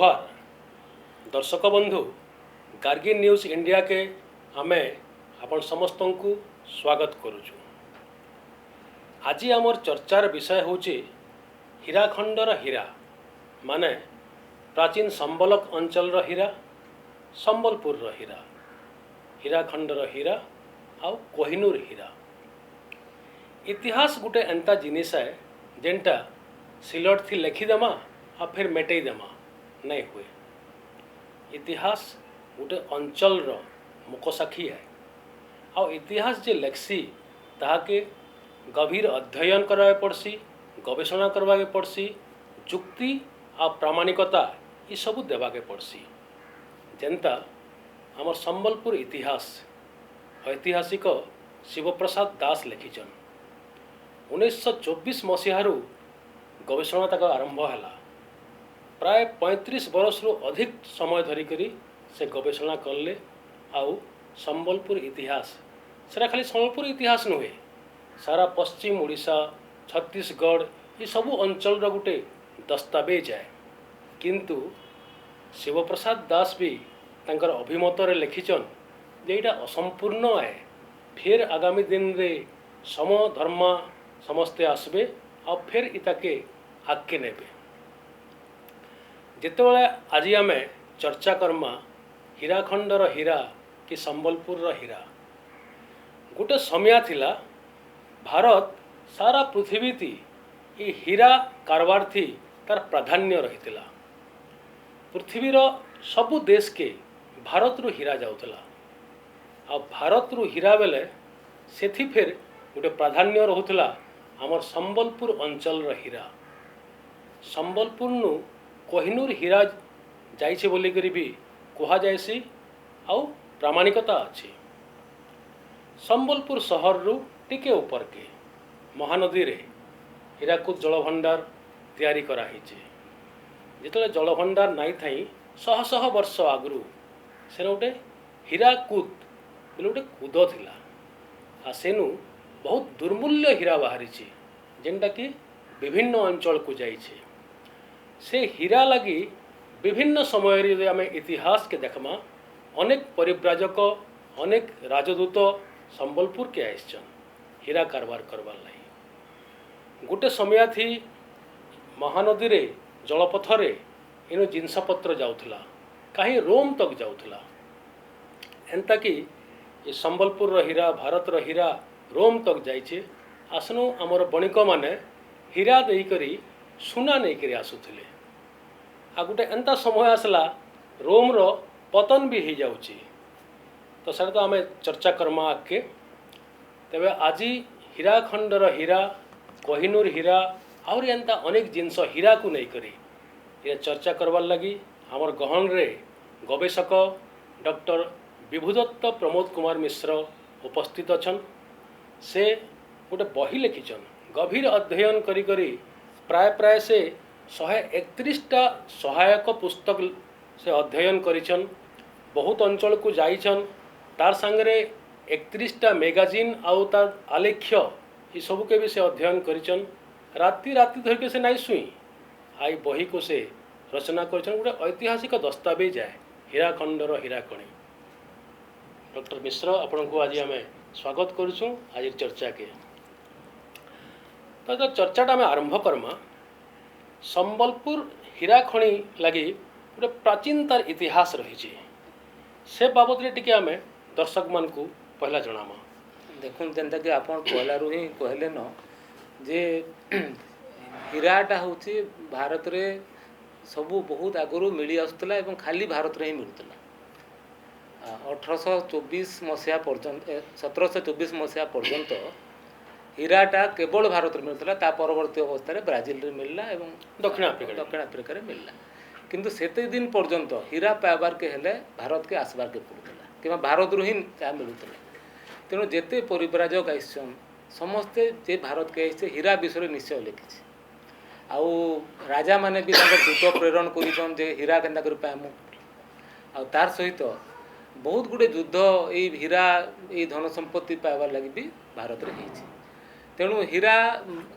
जोहार दर्शक बंधु गार्गी न्यूज इंडिया के आमे आपण समस्त को स्वागत करुचु। आज आमर चर्चार विषय होची हीराखंडर हीरा माने प्राचीन संबलक अंचल हीरा, संबलपुर हीरा, हीराखंडर हीरा आउ कोहिनूर हीरा। इतिहास गोटे एंता जिनिस है जेनटा सिलट थी लिखिदेमा आ फिर मेटेदेमा नहीं हुए। इतिहास गोटे अंचल मुकसाक्षी है। आ इतिहास जे लेख्सी ताके गभीर अध्ययन करवाके पड़सी, गवेषणा करवाके पड़सी, जुक्ति आ प्रामाणिकता ये सबू देवाके पड़सी। जेनता आमर संबलपुर इतिहास ऐतिहासिक शिवप्रसाद दास लिखिछन। 1924 मसीहारू गवेषणा तक आरंभ है। प्राय 35 वर्ष रु अधिक समय धरिकरी से गवेषणा करले। आउ संबलपुर इतिहास सेरा खाली संबलपुर इतिहास नुहे, सारा पश्चिम ओडिशा, छत्तीसगढ़ ये सबू अंचल गोटे दस्तावेज है। किंतु शिवप्रसाद दास भी तंकर अभिमत रे लिखिछन जे एटा असंपूर्ण है। फिर आगामी दिन रे सम धर्म समस्ते आसबे और फिर इताके आगे नेबे। जितेबाला आज आम चर्चा करमा हीराखंडर हीरा कि संबलपुर हीरा, गोटे समय थिला भारत सारा पृथ्वी थी ये हीरा कारबार थी तार प्राधान्य रही। पृथ्वीर सबु देश के भारत रु हीरा जाउथला। आ भारत रु हीरा बेले सेथि फिर गोटे प्राधान्य रहुथला आमर संबलपुर अंचल हीरा। संबलपुर नु कोहिनूर हीरा जाइछे बोली करी भी कहा जायसी आउ प्रामाणिकता अच्छी। संबलपुर शहर रु टिके ऊपर के महानदी रे हीराकुद जलभंडार तैयारी कराहीचे। जिते जलभंडार नाई थाई शह शह वर्ष आगु से गोटे हीराकुद बोले गोटे कूद थिला। आ सेनु बहुत दुर्मूल्य हीरा बाहरी जेनटा कि विभिन्न अंचल को जाइछे। से हीरा लगी विभिन्न समय आम इतिहास के देखमा अनेक परिव्राजक, अनेक राजदूत संबलपुर के आइछन हीरा कारबार करवार लाई। गोटे समय थी महानदी रे जलपथ रे इन जिनसपत्र जाउथला, कहीं रोम तक जाउथला। एंता कि ये संबलपुर हीरा, भारत हीरा रोम तक जाइछे। आसनु आमर बणिक माने हीरा देकरी सुना नहीं करी आसुथिले। आ गोटे एंता समय आसला रोम रो पतन भी हो जाउची। तो सर तो आम चर्चा करमा आगे। तेबे आज हीराखंडर हीरा, कोहिनूर हीरा और एंता अनेक जिनस हीरा को नहीं करी ये चर्चा करवार लगी आमर गहन रे गवेषक डॉक्टर विभुदत्त प्रमोद कुमार मिश्र उपस्थित अछन। से गोटे बही लिखिछन, गभीर अध्ययन करी करी प्राय से 131टा सहायक पुस्तक से अध्ययन करिछन। बहुत अंचल को जाइछन। तार संगे 31टा मैगजीन आउ तार आलेख्य ये सब के भी से अध्ययन करिछन। राति धर के से नाई सुई आई बही को से रचना करिछन। गोटे ऐतिहासिक दस्तावेज है हीराखंडर हीराखणी। डॉक्टर मिश्र आपण को आज आम स्वागत करुचु आज चर्चा के। तो चर्चाटा आम आरंभ करमा संबलपुर हीराखणी लगी गोटे प्राचीन तार इतिहास रही से बाबद रे टिके आम दर्शक मान को पहला जनामा। देखो जेनता कि आप पहला ही कहले न जे हीराटा हूँ भारत रे सबू बहुत आगु मिली आसुला एवं खाली भारत रे ही मिलूला। 1824 मसीहा पर्यंत 1724 मसीहा पर्यंत हीराटा केवल भारत में मिलता। ता परवर्ती अवस्था ब्राजिल रे मिलला एवं दक्षिण आफ्रिका रे मिलला। किंतु सेते दिन पर्यंत हीरा पाइबार के हेले भारत के आसबार के पड़ूला कि भारत रु ही मिलूला। तेणु जेते परिव्राजक आइसन समस्ते जे भारत के आइसे हीरा विषय निश्चय लिखी। आउ राजा माने भी दूत प्रेरण कर हीरा केन्ता कर पाइमु। आ तार सहित बहुत गुड़े युद्ध ये हीरा ये धन संपत्ति पाइबार लगी भी भारत रे होइछि। तेणु हीरा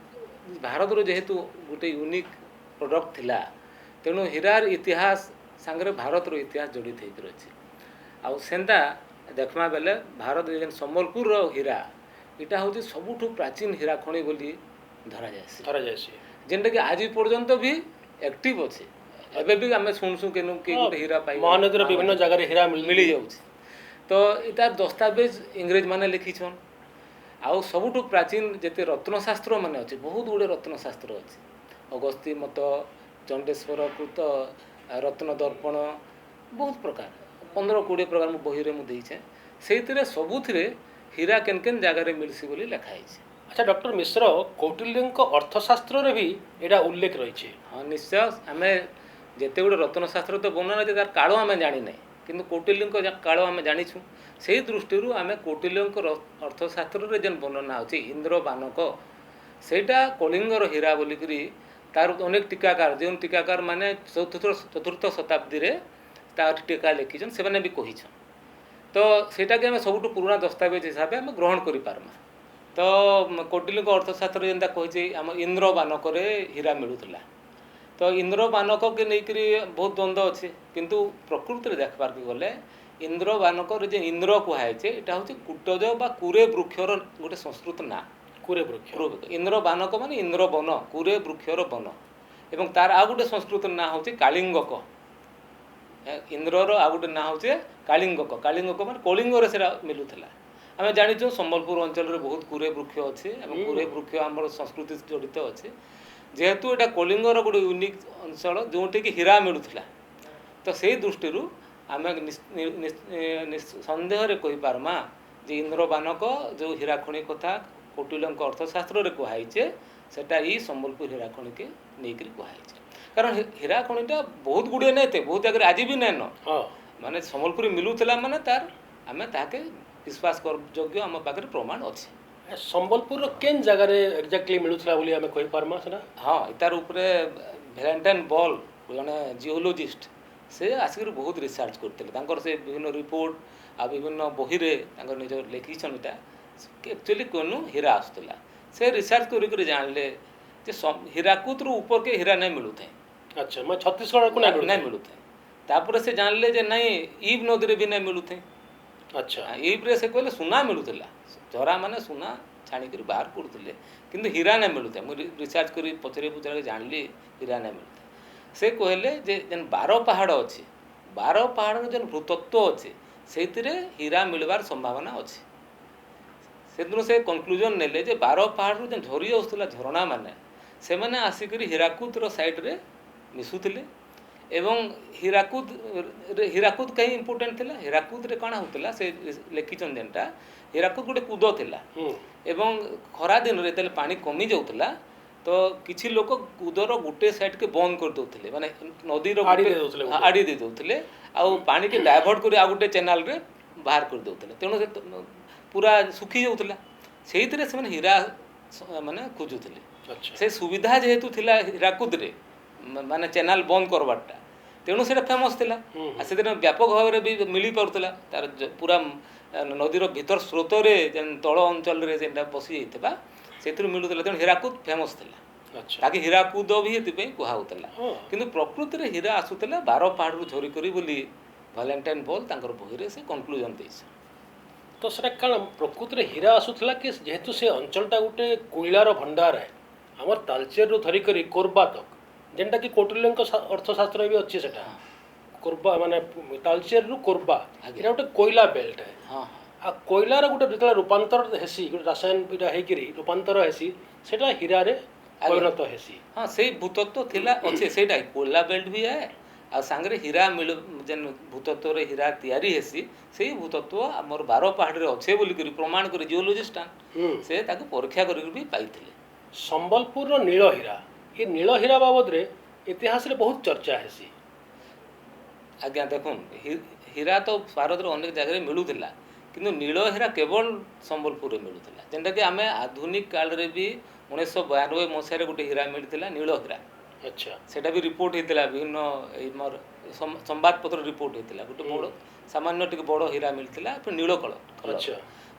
भारत जेहेतु गोटे यूनिक प्रोडक्ट थिला तेणु हीरार इतिहास ସାଙ୍ଗରେ ଭାରତର ଇତିହାସ ଜଡ଼ିତ ହେଇକି ରହିଛି। ଆଉ ସେନ୍ତା ଦେଖମା ବେଲେ ଭାରତ ଯେନ୍ ସମ୍ବଲପୁରର ହୀରା ଏଇଟା ହେଉଛି ସବୁଠୁ ପ୍ରାଚୀନ ହୀରା ଖଣି ବୋଲି ଧରାଯାଏସି ଯେନ୍ଟାକି ଆଜି ପର୍ଯ୍ୟନ୍ତ ବି ଆକ୍ଟିଭ୍ ଅଛି। ଏବେ ବି ଆମେ ଶୁଣୁଛୁ କେନୁ କି ଗୋଟେ ହୀରା ପାଇ ମହାନଦୀର ବିଭିନ୍ନ ଜାଗାରେ ହୀରା ମିଳିଯାଉଛି। ତ ଏଇଟାର ଦସ୍ତାବେଜ ଇଂରେଜମାନେ ଲେଖିଛନ୍। ଆଉ ସବୁଠୁ ପ୍ରାଚୀନ ଯେତେ ରତ୍ନଶାସ୍ତ୍ର ମାନେ ଅଛି, ବହୁତ ଗୁଡ଼ିଏ ରତ୍ନଶାସ୍ତ୍ର ଅଛି। ଅଗସ୍ତି ମତ, ଚଣ୍ଡେଶ୍ୱର କୃତ, ରତ୍ନ ଦର୍ପଣ, ବହୁତ ପ୍ରକାର 15-20 ପ୍ରକାର ମୁଁ ବହିରେ ମୁଁ ଦେଇଛେ। ସେଇଥିରେ ସବୁଥିରେ ହୀରା କେନ୍ କେନ୍ ଜାଗାରେ ମିଳିଛି ବୋଲି ଲେଖା ହେଇଛି। ଆଚ୍ଛା ଡକ୍ଟର ମିଶ୍ର, କୌଟିଲ୍ୟଙ୍କ ଅର୍ଥଶାସ୍ତ୍ରରେ ବି ଏଇଟା ଉଲ୍ଲେଖ ରହିଛି। ହଁ ନିଶ୍ଚୟ। ଆମେ ଯେତେ ଗୁଡ଼ିଏ ରତ୍ନଶାସ୍ତ୍ର ତ ବର୍ଣ୍ଣନା ଅଛି, ତାର କାଳ ଆମେ ଜାଣିନାହିଁ, କିନ୍ତୁ କୌଟିଲ୍ୟଙ୍କ କାଳ ଆମେ ଜାଣିଛୁ। ସେଇ ଦୃଷ୍ଟିରୁ ଆମେ କୌଟିଲ୍ୟଙ୍କ ଅର୍ଥଶାସ୍ତ୍ରରେ ଯେନ୍ ବର୍ଣ୍ଣନା ଅଛି ଇନ୍ଦ୍ର ବାନକ, ସେଇଟା କଳିଙ୍ଗର ହୀରା ବୋଲିକରି ତାର ଅନେକ ଟୀକାକାର, ଯେଉଁ ଟୀକାକାର ମାନେ ଚତୁର୍ଥ ଶତାବ୍ଦୀରେ ତାର ଟୀକା ଲେଖିଛନ୍, ସେମାନେ ବି କହିଛନ୍। ତ ସେଇଟାକେ ଆମେ ସବୁଠୁ ପୁରୁଣା ଦସ୍ତାବେଜ ହିସାବରେ ଆମେ ଗ୍ରହଣ କରିପାରମା। ତ କୌଟିଲ୍ୟଙ୍କ ଅର୍ଥଶାସ୍ତ୍ରରେ ଯେନ୍ତା କହିଛି ଆମ ଇନ୍ଦ୍ର ବାନକରେ ହୀରା ମିଳୁଥିଲା। ତ ଇନ୍ଦ୍ର ବାନକକେ ନେଇକରି ବହୁତ ଦ୍ୱନ୍ଦ୍ୱ ଅଛି, କିନ୍ତୁ ପ୍ରକୃତିରେ ଦେଖବାର୍କେ ଗଲେ ଇନ୍ଦ୍ର ବାନକରେ ଯେ ଇନ୍ଦ୍ର କୁହାଯାଇଛି ଏଇଟା ହେଉଛି କୁଟଜ ବା କୁରେ ବୃକ୍ଷର ଗୋଟେ ସଂସ୍କୃତ ନାଁ। କୁରେ ବୃକ୍ଷ, ଇନ୍ଦ୍ର ବାନକ ମାନେ ଇନ୍ଦ୍ର ବନ, କୁରେ ବୃକ୍ଷର ବନ। ଏବଂ ତାର ଆଉ ଗୋଟେ ସଂସ୍କୃତ ନାଁ ହେଉଛି କାଳିଙ୍ଗକ। ଇନ୍ଦ୍ରର ଆଉ ଗୋଟେ ନାଁ ହେଉଛି କାଳିଙ୍ଗକ। କାଳିଙ୍ଗକ ମାନେ କଳିଙ୍ଗରେ ସେଟା ମିଳୁଥିଲା। ଆମେ ଜାଣିଛୁ ସମ୍ବଲପୁର ଅଞ୍ଚଳରେ ବହୁତ କୁରେ ବୃକ୍ଷ ଅଛି ଏବଂ କୁରେ ବୃକ୍ଷ ଆମର ସଂସ୍କୃତି ଜଡ଼ିତ ଅଛି। ଯେହେତୁ ଏଇଟା କଳିଙ୍ଗର ଗୋଟେ ୟୁନିକ୍ ଅଞ୍ଚଳ ଯେଉଁଠିକି ହୀରା ମିଳୁଥିଲା, ତ ସେଇ ଦୃଷ୍ଟିରୁ ଆମେ ସନ୍ଦେହରେ କହିପାରମା ଯେ ଇନ୍ଦ୍ର ବାନକ ଯେଉଁ ହୀରା ଖଣି କଥା କୌଟିଲ୍ୟଙ୍କ ଅର୍ଥଶାସ୍ତ୍ରରେ କୁହାଯାଇଛି ସେଟା ଇ ସମ୍ବଲପୁର ହୀରା ଖଣିକେ ନେଇକରି କୁହାଯାଇଛି। କାରଣ ହୀରା ଖଣିଟା ବହୁତ ଗୁଡ଼ିଏ ନେଇତେ, ବହୁତ ଜାଗାରେ ଆଜି ବି ନାଇଁନ, ମାନେ ସମ୍ବଲପୁରୀ ମିଳୁଥିଲା ମାନେ ତାର ଆମେ ତାହାକେ ବିଶ୍ୱାସ ଯୋଗ୍ୟ ଆମ ପାଖରେ ପ୍ରମାଣ ଅଛି। ସମ୍ବଲପୁରର କେନ୍ ଜାଗାରେ ଏକ୍ଜାକ୍ଟଲି ମିଳୁଥିଲା ବୋଲି ଆମେ କହିପାରମା ସେଟା? ହଁ, ତାର ଉପରେ ଭ୍ୟାଲେଣ୍ଟାଇନ୍ ବଲ୍ ଜଣେ ଜିଓଲୋଜିଷ୍ଟ, ସେ ଆସିକରି ବହୁତ ରିସର୍ଚ୍ଚ କରିଥିଲେ। ତାଙ୍କର ସେ ବିଭିନ୍ନ ରିପୋର୍ଟ ଆଉ ବିଭିନ୍ନ ବହିରେ ତାଙ୍କର ନିଜ ଲେଖିଛନ୍ ଏଇଟା ଆକ୍ଚୁଆଲି କେନୁ ହୀରା ଆସୁଥିଲା। ସେ ରିସର୍ଚ୍ଚ କରିକରି ଜାଣିଲେ ଯେ ହୀରାକୁଦରୁ ଉପରକେ ହୀରା ନାଇଁ ମିଳୁଥାଏ। ଆଚ୍ଛା, ମାନେ ଛତିଶଗଡ଼କୁ ନାଇଁ ମିଳୁଥାଏ। ତାପରେ ସେ ଜାଣିଲେ ଯେ ନାଇଁ ଇବ୍ ନଦୀରେ ବି ନାଇଁ ମିଳୁଥାଏ। ଆଚ୍ଛା, ଇବ୍ରେ ସେ କହିଲେ ସୁନା ମିଳୁଥିଲା, ଝରା ମାନେ ସୁନା ଛାଣିକରି ବାହାର କରୁଥିଲେ, କିନ୍ତୁ ହୀରା ନାଇଁ ମିଳୁଥାଏ। ମୁଁ ରିସର୍ଚ୍ଚ କରି ପଚରି ଜାଣିଲି ହୀରା ନାଇଁ ମିଳୁଥାଏ। ସେ କହିଲେ ଯେ ଯେନ୍ 12 ପାହାଡ଼ ଅଛି, 12 ପାହାଡ଼ର ଯେନ୍ ଭୂତତ୍ତ୍ୱ ଅଛି ସେଇଥିରେ ହୀରା ମିଳିବାର ସମ୍ଭାବନା ଅଛି। ସେଦିନ ସେ କନକ୍ଲୁଜନ୍ ନେଲେ ଯେ 12 ପାହାଡ଼ରୁ ଯେନ୍ ଝରି ଆସୁଥିଲା ଝରଣା ମାନେ, ସେମାନେ ଆସିକରି ହୀରାକୁଦର ସାଇଡ଼୍ରେ ମିଶୁଥିଲେ। ଏବଂ ହୀରାକୁଦ କାହିଁ ଇମ୍ପୋର୍ଟାଣ୍ଟ ଥିଲା, ହୀରାକୁଦରେ କ'ଣ ହେଉଥିଲା ସେ ଲେଖିଛନ୍ ଯେନ୍ଟା, ହୀରାକୁଦ ଗୋଟେ କୁଦ ଥିଲା ଏବଂ ଖରା ଦିନରେ ଯେତେବେଳେ ପାଣି କମି ଯାଉଥିଲା ତ କିଛି ଲୋକ କୁଦର ଗୋଟେ ସାଇଡ଼୍କେ ବନ୍ଦ କରିଦେଉଥିଲେ, ମାନେ ନଦୀର ଆଡ଼ି ଦେଇ ଦେଉଥିଲେ ଆଉ ପାଣିକି ଡାଇଭର୍ଟ କରି ଆଉ ଗୋଟେ ଚ୍ୟାନେଲ୍ରେ ବାହାର କରିଦେଉଥିଲେ। ତେଣୁ ସେ ପୁରା ଶୁଖି ଯାଉଥିଲା। ସେଇଥିରେ ସେମାନେ ହୀରା ମାନେ ଖୋଜୁଥିଲେ। ସେ ସୁବିଧା ଯେହେତୁ ଥିଲା ହୀରାକୁଦରେ, ମାନେ ଚ୍ୟାନେଲ୍ ବନ୍ଦ କରବାରଟା, ତେଣୁ ସେଇଟା ଫେମସ୍ ଥିଲା। ଆଉ ସେଦିନ ବ୍ୟାପକ ଭାବରେ ବି ମିଳିପାରୁଥିଲା। ତାର ପୁରା ନଦୀର ଭିତର ସ୍ରୋତରେ ଯେନ୍ ତଳ ଅଞ୍ଚଳରେ ଯେନ୍ଟା ବସି ଯାଇଥିବା ସେଥିରୁ ମିଳୁଥିଲା, ତେଣୁ ହୀରାକୁଦ ଫେମସ୍ ଥିଲା। ତାକେ ହୀରାକୁଦ ବି ସେଥିପାଇଁ କୁହାହେଉଥିଲା। କିନ୍ତୁ ପ୍ରକୃତିରେ ହୀରା ଆସୁଥିଲା 12 ପାହାଡ଼ରୁ ଝରି କରି ବୋଲି ଭ୍ୟାଲେଣ୍ଟାଇନ୍ ବଲ୍ ତାଙ୍କର ବହିରେ ସେ କନକ୍ଲୁଜନ୍ ଦେଇছে। ତ ସେଟା କ'ଣ ପ୍ରକୃତିରେ ହୀରା ଆସୁଥିଲା କି ଯେହେତୁ ସେ ଅଞ୍ଚଳଟା ଗୋଟେ କୋଇଲାର ଭଣ୍ଡାର ହେ, ଆମର ତାଲଚେରରୁ ଧରିକରି କୋରବା ତକ, ଯେନ୍ଟାକି କୌଟିଲ୍ୟଙ୍କ ଅର୍ଥଶାସ୍ତ୍ରରେ ବି ଅଛି ସେଟା, କୋରବା ମାନେ ତାଲଚେରରୁ କୋରବା, ଏଇଟା ଗୋଟେ କୋଇଲା ବେଲ୍ଟ ହେ। ଆଉ କୋଇଲାର ଗୋଟେ ଯେତେବେଳେ ରୂପାନ୍ତର ହେସି, ଗୋଟେ ରାସାୟନ ଏଇଟା ହେଇକିରି ରୂପାନ୍ତର ହେସି, ସେଟା ହୀରାରେ ପରିଣତ ହେସି। ହଁ, ସେଇ ଭୂତତ୍ତ୍ୱ ଥିଲା ଅଛି, ସେଇଟା କୋଇଲା ବେଲ୍ଟ ବି ହେ ଆଉ ସାଙ୍ଗରେ ହୀରା ଯେନ୍ ଭୂତତ୍ତ୍ୱରେ ହୀରା ତିଆରି ହେସି ସେଇ ଭୂତତ୍ତ୍ୱ ଆମର 12 ପାହାଡ଼ରେ ଅଛେ ବୋଲିକରି ପ୍ରମାଣ କରି ଜିଓଲୋଜିଷ୍ଟ ସେ ତାକୁ ପରୀକ୍ଷା କରିକି ବି ପାଇଥିଲେ। ସମ୍ବଲପୁରର ନୀଳ ହୀରା, ଏ ନୀଳ ହୀରା ବାବଦରେ ଇତିହାସରେ ବହୁତ ଚର୍ଚ୍ଚା ହେସି। ଆଜ୍ଞା ଦେଖୁନ୍, ହୀରା ତ ଭାରତର ଅନେକ ଜାଗାରେ ମିଳୁଥିଲା, କିନ୍ତୁ ନୀଳ ହୀରା କେବଳ ସମ୍ବଲପୁରରେ ମିଳୁଥିଲା। ଯେନ୍ଟାକି ଆମେ ଆଧୁନିକ କାଳରେ ବି 1992 ମସିହାରେ ଗୋଟେ ହୀରା ମିଳିଥିଲା ନୀଳ ହୀରା। ଆଚ୍ଛା, ସେଟା ବି ରିପୋର୍ଟ ହେଇଥିଲା, ବିଭିନ୍ନ ମୋର ସମ୍ବାଦପତ୍ର ରିପୋର୍ଟ ହେଇଥିଲା। ଗୋଟେ ବଡ଼ ସାମାନ୍ୟ ଟିକେ ବଡ଼ ହୀରା ମିଳିଥିଲା ନୀଳ କଲର।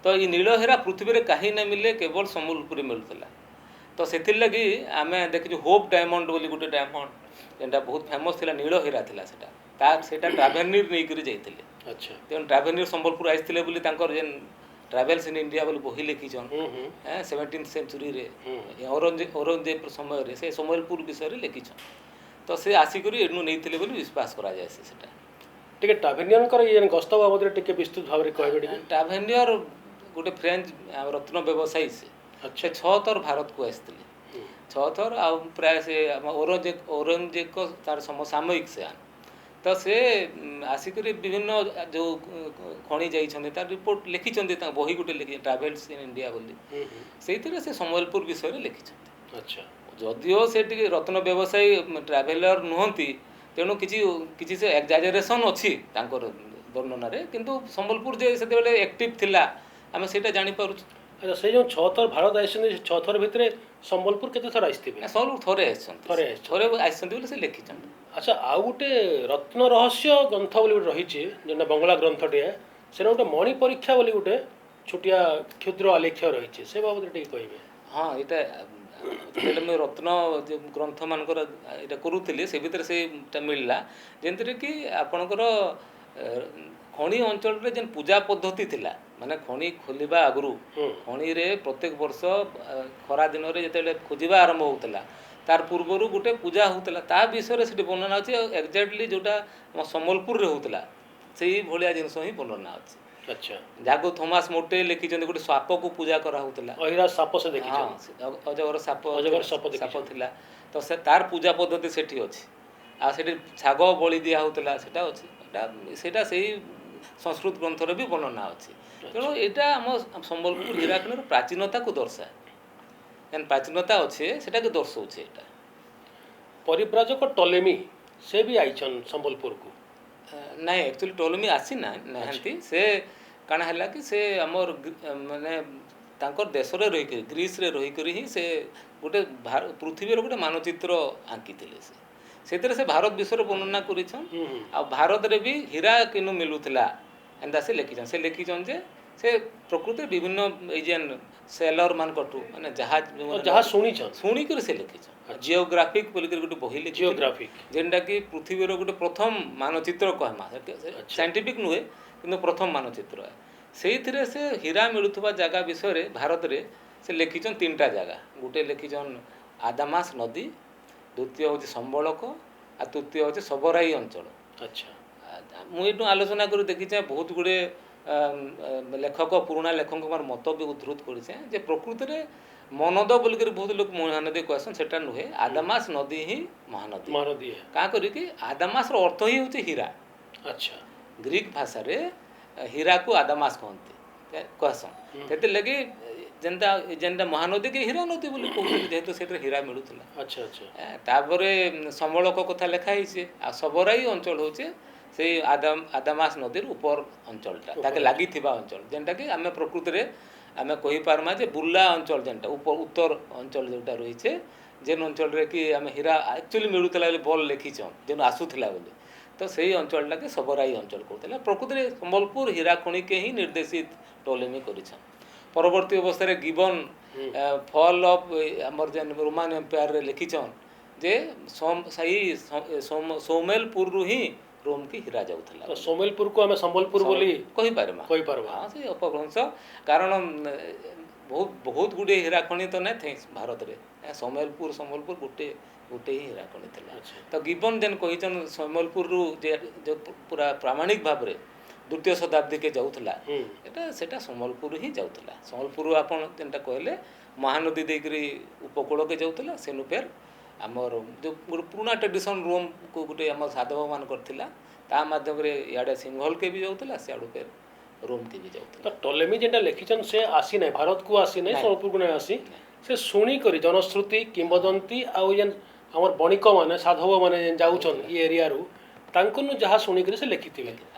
ତ ଏଇ ନୀଳ ହୀରା ପୃଥିବୀରେ କାହିଁ ନା ମିଳେ, କେବଳ ସମ୍ବଲପୁରରେ ମିଳୁଥିଲା। ତ ସେଥିର୍ଲାଗି ଆମେ ଦେଖିଛୁ ହୋପ୍ ଡାଇମଣ୍ଡ ବୋଲି ଗୋଟେ ଡାଇମଣ୍ଡ ଯେନ୍ଟା ବହୁତ ଫେମସ୍ ଥିଲା, ନୀଳ ହୀରା ଥିଲା ସେଟା। ସେଇଟା ଟ୍ରାଭେନିର ନେଇକରି ଯାଇଥିଲେ। ଆଚ୍ଛା ତେଣୁ ଟ୍ରାଭେନିର ସମ୍ବଲପୁର ଆସିଥିଲେ ବୋଲି ତାଙ୍କର ଯେନ୍ ଟ୍ରାଭେଲ୍ସ ଇନ୍ ଇଣ୍ଡିଆ ବୋଲି ବହି ଲେଖିଛନ୍ 17th ସେଞ୍ଚୁରୀରେ ଔରଙ୍ଗଜେବ ସମୟରେ ସେ ସମ୍ବଲପୁର ବିଷୟରେ ଲେଖିଛନ୍। ତ ସେ ଆସିକରି ଏନୁ ନେଇଥିଲେ ବୋଲି ବିଶ୍ୱାସ କରାଯାଏ। ସେଟା ଟିକେ ଟ୍ରାଭେନିୟରଙ୍କର ଇଏ ଗସ୍ତ ବାବଦରେ ଟିକେ ବିସ୍ତୃତ ଭାବରେ କହିବେ ଟିକେ। ଟ୍ରାଭେନିୟର ଗୋଟେ ଫ୍ରେଞ୍ଚ ରତ୍ନ ବ୍ୟବସାୟୀ ସେ 6 ଥର ଭାରତକୁ ଆସିଥିଲେ। 6 ଥର ଆଉ ପ୍ରାୟ ସେ ଔରଙ୍ଗଜେବଙ୍କ ତାର ସମସାମୟିକ ସେ ତ ସେ ଆସିକରି ବିଭିନ୍ନ ଯେଉଁ ଖଣି ଯାଇଛନ୍ତି ତାର ରିପୋର୍ଟ ଲେଖିଛନ୍ତି। ତାଙ୍କ ବହି ଗୋଟେ ଲେଖିଛନ୍ତି ଟ୍ରାଭେଲ୍ସ ଇନ୍ ଇଣ୍ଡିଆ ବୋଲି। ସେଇଥିରେ ସେ ସମ୍ବଲପୁର ବିଷୟରେ ଲେଖିଛନ୍ତି। ଆଚ୍ଛା ଯଦିଓ ସେ ଟିକେ ରତ୍ନ ବ୍ୟବସାୟୀ ଟ୍ରାଭେଲର ନୁହନ୍ତି, ତେଣୁ କିଛି ସେ ଏକ୍ଜାଜେରେସନ୍ ଅଛି ତାଙ୍କର ବର୍ଣ୍ଣନାରେ, କିନ୍ତୁ ସମ୍ବଲପୁର ଯେ ସେତେବେଳେ ଆକ୍ଟିଭ୍ ଥିଲା ଆମେ ସେଇଟା ଜାଣିପାରୁଛୁ। ଆଚ୍ଛା ସେଇ ଯେଉଁ 6 ଥର ଭାରତ ଆସିଛନ୍ତି, 6 ଥର ଭିତରେ ସମ୍ବଲପୁର କେତେ ଥର ଆସିଥିବେ? ସମ୍ବଲପୁର ଥରେ ଆସିଛନ୍ତି ବୋଲି ସେ ଲେଖିଛନ୍ତି। ଆଚ୍ଛା ଆଉ ଗୋଟେ ରତ୍ନ ରହସ୍ୟ ଗ୍ରନ୍ଥ ବୋଲି ଗୋଟେ ରହିଛି, ଯେଉଁଟା ବଙ୍ଗଳା ଗ୍ରନ୍ଥଟିଏ, ସେଟା ଗୋଟେ ମଣି ପରୀକ୍ଷା ବୋଲି ଗୋଟେ ଛୋଟିଆ କ୍ଷୁଦ୍ର ଆଲେଖ୍ୟ ରହିଛି, ସେ ବାବଦରେ ଟିକେ କହିବେ। ହଁ ଏଇଟା ଯେତେବେଳେ ମୁଁ ରତ୍ନ ଗ୍ରନ୍ଥମାନଙ୍କର ଏଇଟା କରୁଥିଲି ସେ ଭିତରେ ସେଇଟା ମିଳିଲା, ଯେମିତିରେ କି ଆପଣଙ୍କର ଖଣି ଅଞ୍ଚଳରେ ଯେନ୍ ପୂଜା ପଦ୍ଧତି ଥିଲା, ମାନେ ଖଣି ଖୋଲିବା ଆଗରୁ ଖଣିରେ ପ୍ରତ୍ୟେକ ବର୍ଷ ଖରା ଦିନରେ ଯେତେବେଳେ ଖୋଜିବା ଆରମ୍ଭ ହେଉଥିଲା ତାର ପୂର୍ବରୁ ଗୋଟେ ପୂଜା ହେଉଥିଲା। ତା ବିଷୟରେ ସେଠି ବର୍ଣ୍ଣନା ଅଛି। ଆଉ ଏକ୍ଜାକ୍ଟଲି ଯେଉଁଟା ଆମ ସମ୍ବଲପୁରରେ ହେଉଥିଲା ସେଇ ଭଳିଆ ଜିନିଷ ହିଁ ବର୍ଣ୍ଣନା ଅଛି। ଆଚ୍ଛା ଯାହାକୁ ଥୋମାସ ମୋଟେ ଲେଖିଛନ୍ତି ଗୋଟେ ସାପକୁ ପୂଜା କରାହେଉଥିଲା। ସାପ ସେ ଦେଖିଛନ୍ତି, ଅଜଗର ସାପ ଥିଲା। ତ ସେ ତାର ପୂଜା ପଦ୍ଧତି ସେଠି ଅଛି। ଆଉ ସେଠି ଶାଗ ବଳି ଦିଆ ହେଉଥିଲା, ସେଟା ଅଛି। ସେଇଟା ସେଇ ସଂସ୍କୃତ ଗ୍ରନ୍ଥରେ ବି ବର୍ଣ୍ଣନା ଅଛି। ତେଣୁ ଏଇଟା ଆମ ସମ୍ବଲପୁର ହୀରାଖଣ୍ଡର ପ୍ରାଚୀନତାକୁ ଦର୍ଶାଏ। ଯେନ୍ ପ୍ରାଚୀନତା ଅଛି ସେଟାକୁ ଦର୍ଶାଉଛି। ଏଇଟା ପରିବ୍ରାଜକ ଟଲେମି ସେ ବି ଆଇଛନ୍ ସମ୍ବଲପୁରକୁ? ନାଇଁ, ଆକ୍ଚୁଆଲି ଟଲେମି ନାହାନ୍ତି। ସେ କାଣା ହେଲା କି ସେ ଆମର ମାନେ ତାଙ୍କର ଦେଶରେ ରହିକରି ଗ୍ରୀସରେ ରହିକରି ହିଁ ସେ ଗୋଟେ ପୃଥିବୀର ଗୋଟେ ମାନଚିତ୍ର ଆଙ୍କିଥିଲେ। ସେଥିରେ ସେ ଭାରତ ବିଷୟରେ ବର୍ଣ୍ଣନା କରିଛନ୍। ଆଉ ଭାରତରେ ବି ହୀରା କିନୁ ମିଳୁଥିଲା ଏନ୍ତା ସେ ଲେଖିଛନ୍ ଯେ ସେ ପ୍ରକୃତିରେ ବିଭିନ୍ନ ଏଇ ଯେନ୍ ସେଲର ମାନଙ୍କଠୁ ମାନେ ଯାହା ଶୁଣିକରି ସେ ଲେଖିଛନ୍। ଜିଓଗ୍ରାଫିକ୍ ବୋଲିକରି ଗୋଟେ ବହି ଲେଖିଥିଲେ, ଯେନ୍ଟାକି ପୃଥିବୀର ଗୋଟେ ପ୍ରଥମ ମାନଚିତ୍ର କହମା। ସାଇଣ୍ଟିଫିକ୍ ନୁହେଁ କିନ୍ତୁ ପ୍ରଥମ ମାନଚିତ୍ର। ସେଇଥିରେ ସେ ହୀରା ମିଳୁଥିବା ଜାଗା ବିଷୟରେ ଭାରତରେ ସେ ଲେଖିଛନ୍ 3ଟା ଜାଗା। ଗୋଟେ ଲେଖିଛନ୍ ଆଦାମାସ ନଦୀ, ଦ୍ୱିତୀୟ ହେଉଛି ସମ୍ବଳକ, ଆଉ ତୃତୀୟ ହେଉଛି ସବରାଇ ଅଞ୍ଚଳ। ଆଚ୍ଛା ମୁଁ ଏଇଠୁ ଆଲୋଚନା କରି ଦେଖିଛେ ବହୁତ ଗୁଡ଼ିଏ ଲେଖକ, ପୁରୁଣା ଲେଖକଙ୍କର ମତ ବି ଉଦ୍ଧୃତ କରିଛେ ଯେ ପ୍ରକୃତିରେ ମନଦ ବୋଲିକରି ବହୁତ ଲୋକ ମହାନଦୀ କହେସନ୍, ସେଟା ନୁହେଁ। ଆଦାମାସ ନଦୀ ହିଁ ମହାନଦୀ। କାଁ କରିକି ଆଦାମାସର ଅର୍ଥ ହିଁ ହେଉଛି ହୀରା। ଆଚ୍ଛା ଗ୍ରୀକ୍ ଭାଷାରେ ହୀରାକୁ ଆଦାମାସ କହସନ୍। ସେଥିର୍ଲାଗି ଯେନ୍ଟା ମହାନଦୀକି ହୀରା ନଦୀ ବୋଲି କହୁଥିଲେ, ଯେହେତୁ ସେଥିରେ ହୀରା ମିଳୁଥିଲା। ଆଚ୍ଛା ଆଚ୍ଛା ତାପରେ ସମ୍ବଳକ କଥା ଲେଖା ହେଇଛି। ଆଉ ସବରାଇ ଅଞ୍ଚଳ ହେଉଛି ସେଇ ଆଦାମାସ ନଦୀର ଉପର ଅଞ୍ଚଳଟା, ତାକେ ଲାଗିଥିବା ଅଞ୍ଚଳ, ଯେନ୍ଟାକି ଆମେ ପ୍ରକୃତିରେ ଆମେ କହିପାର୍ମା ଯେ ବୁର୍ଲା ଅଞ୍ଚଳ ଯେନ୍ଟା ଉତ୍ତର ଅଞ୍ଚଳ ଯେଉଁଟା ରହିଛେ, ଯେନ୍ ଅଞ୍ଚଳରେ କି ଆମେ ହୀରା ଆକ୍ଚୁଆଲି ମିଳୁଥିଲା ବୋଲି ବଲ୍ ଲେଖିଛନ୍, ଯେନ୍ ଆସୁଥିଲା ବୋଲି। ତ ସେଇ ଅଞ୍ଚଳଟାକେ ସବରାଇ ଅଞ୍ଚଳ କହୁଥିଲା। ପ୍ରକୃତିରେ ସମ୍ବଲପୁର ହୀରା ଖଣିକେ ହିଁ ନିର୍ଦ୍ଦେଶିତ ଟଲେମି କରିଛନ୍। ପରବର୍ତ୍ତୀ ଅବସ୍ଥାରେ ଗିବନ ଫଲ୍ ଅଫ୍ ଆମର ଯେନ୍ ରୋମାନ ଏମ୍ପାୟାରରେ ଲେଖିଛନ୍ ଯେ ସୌମେଲପୁରରୁ ହିଁ ରୋମକି ହୀରା ଯାଉଥିଲା। ସୌମେଲପୁରକୁ ଆମେ ସମ୍ବଲପୁର ବୋଲି କହିପାରିବା। ହଁ, ସେ ଅପଭ୍ରଂଶ। କାରଣ ବହୁତ ଗୁଡ଼ିଏ ହୀରା ଖଣି ତ ନାଇଁ ଥାଇ ଭାରତରେ। ସମ୍ବଲପୁର ଗୋଟେ ହିଁ ହୀରା ଖଣି ଥିଲା। ତ ଗିବନ ଯେନ୍ କହିଛନ୍ ସମ୍ବଲପୁରରୁ ଯେ ପୁରା ପ୍ରାମାଣିକ ଭାବରେ 2ୟ ଶତାବ୍ଦୀକେ ଯାଉଥିଲା, ସେଟା ସମ୍ବଲପୁର ହିଁ ଯାଉଥିଲା। ସମ୍ବଲପୁରରୁ ଆପଣ ଯେନ୍ଟା କହିଲେ ମହାନଦୀ ଦେଇକରି ଉପକୂଳକେ ଯାଉଥିଲା। ସେନୁ ଫେର୍ ଆମର ଯେଉଁ ଗୋଟେ ପୁରୁଣା ଟ୍ରାଡ଼ିସନ୍ ରୋମକୁ ଗୋଟେ ଆମର ସାଧବମାନଙ୍କର ଥିଲା, ତା ମାଧ୍ୟମରେ ଇଆଡ଼େ ସିଂହଲକେ ବି ଯାଉଥିଲା, ସିଆଡ଼ୁ ଫେର୍ ରୋମକେ ବି ଯାଉଥିଲା। ଟଲେମି ଯେନ୍ଟା ଲେଖିଛନ୍ ସେ ଆସି ନାହିଁ, ଭାରତକୁ ଆସି ନାହିଁ, ସମ୍ବଲପୁରକୁ ନାହିଁ ଆସି, ସେ ଶୁଣିକରି ଜନଶ୍ରୁତି କିମ୍ବଦନ୍ତୀ ଆଉ ଯେନ୍ ଆମର ବଣିକମାନେ ସାଧବମାନେ ଯେନ୍ ଯାଉଛନ୍ ଇ ଏରିଆରୁ, ତାଙ୍କନୁ ଯାହା ଶୁଣିକରି ସେ ଲେଖିଥିବେ।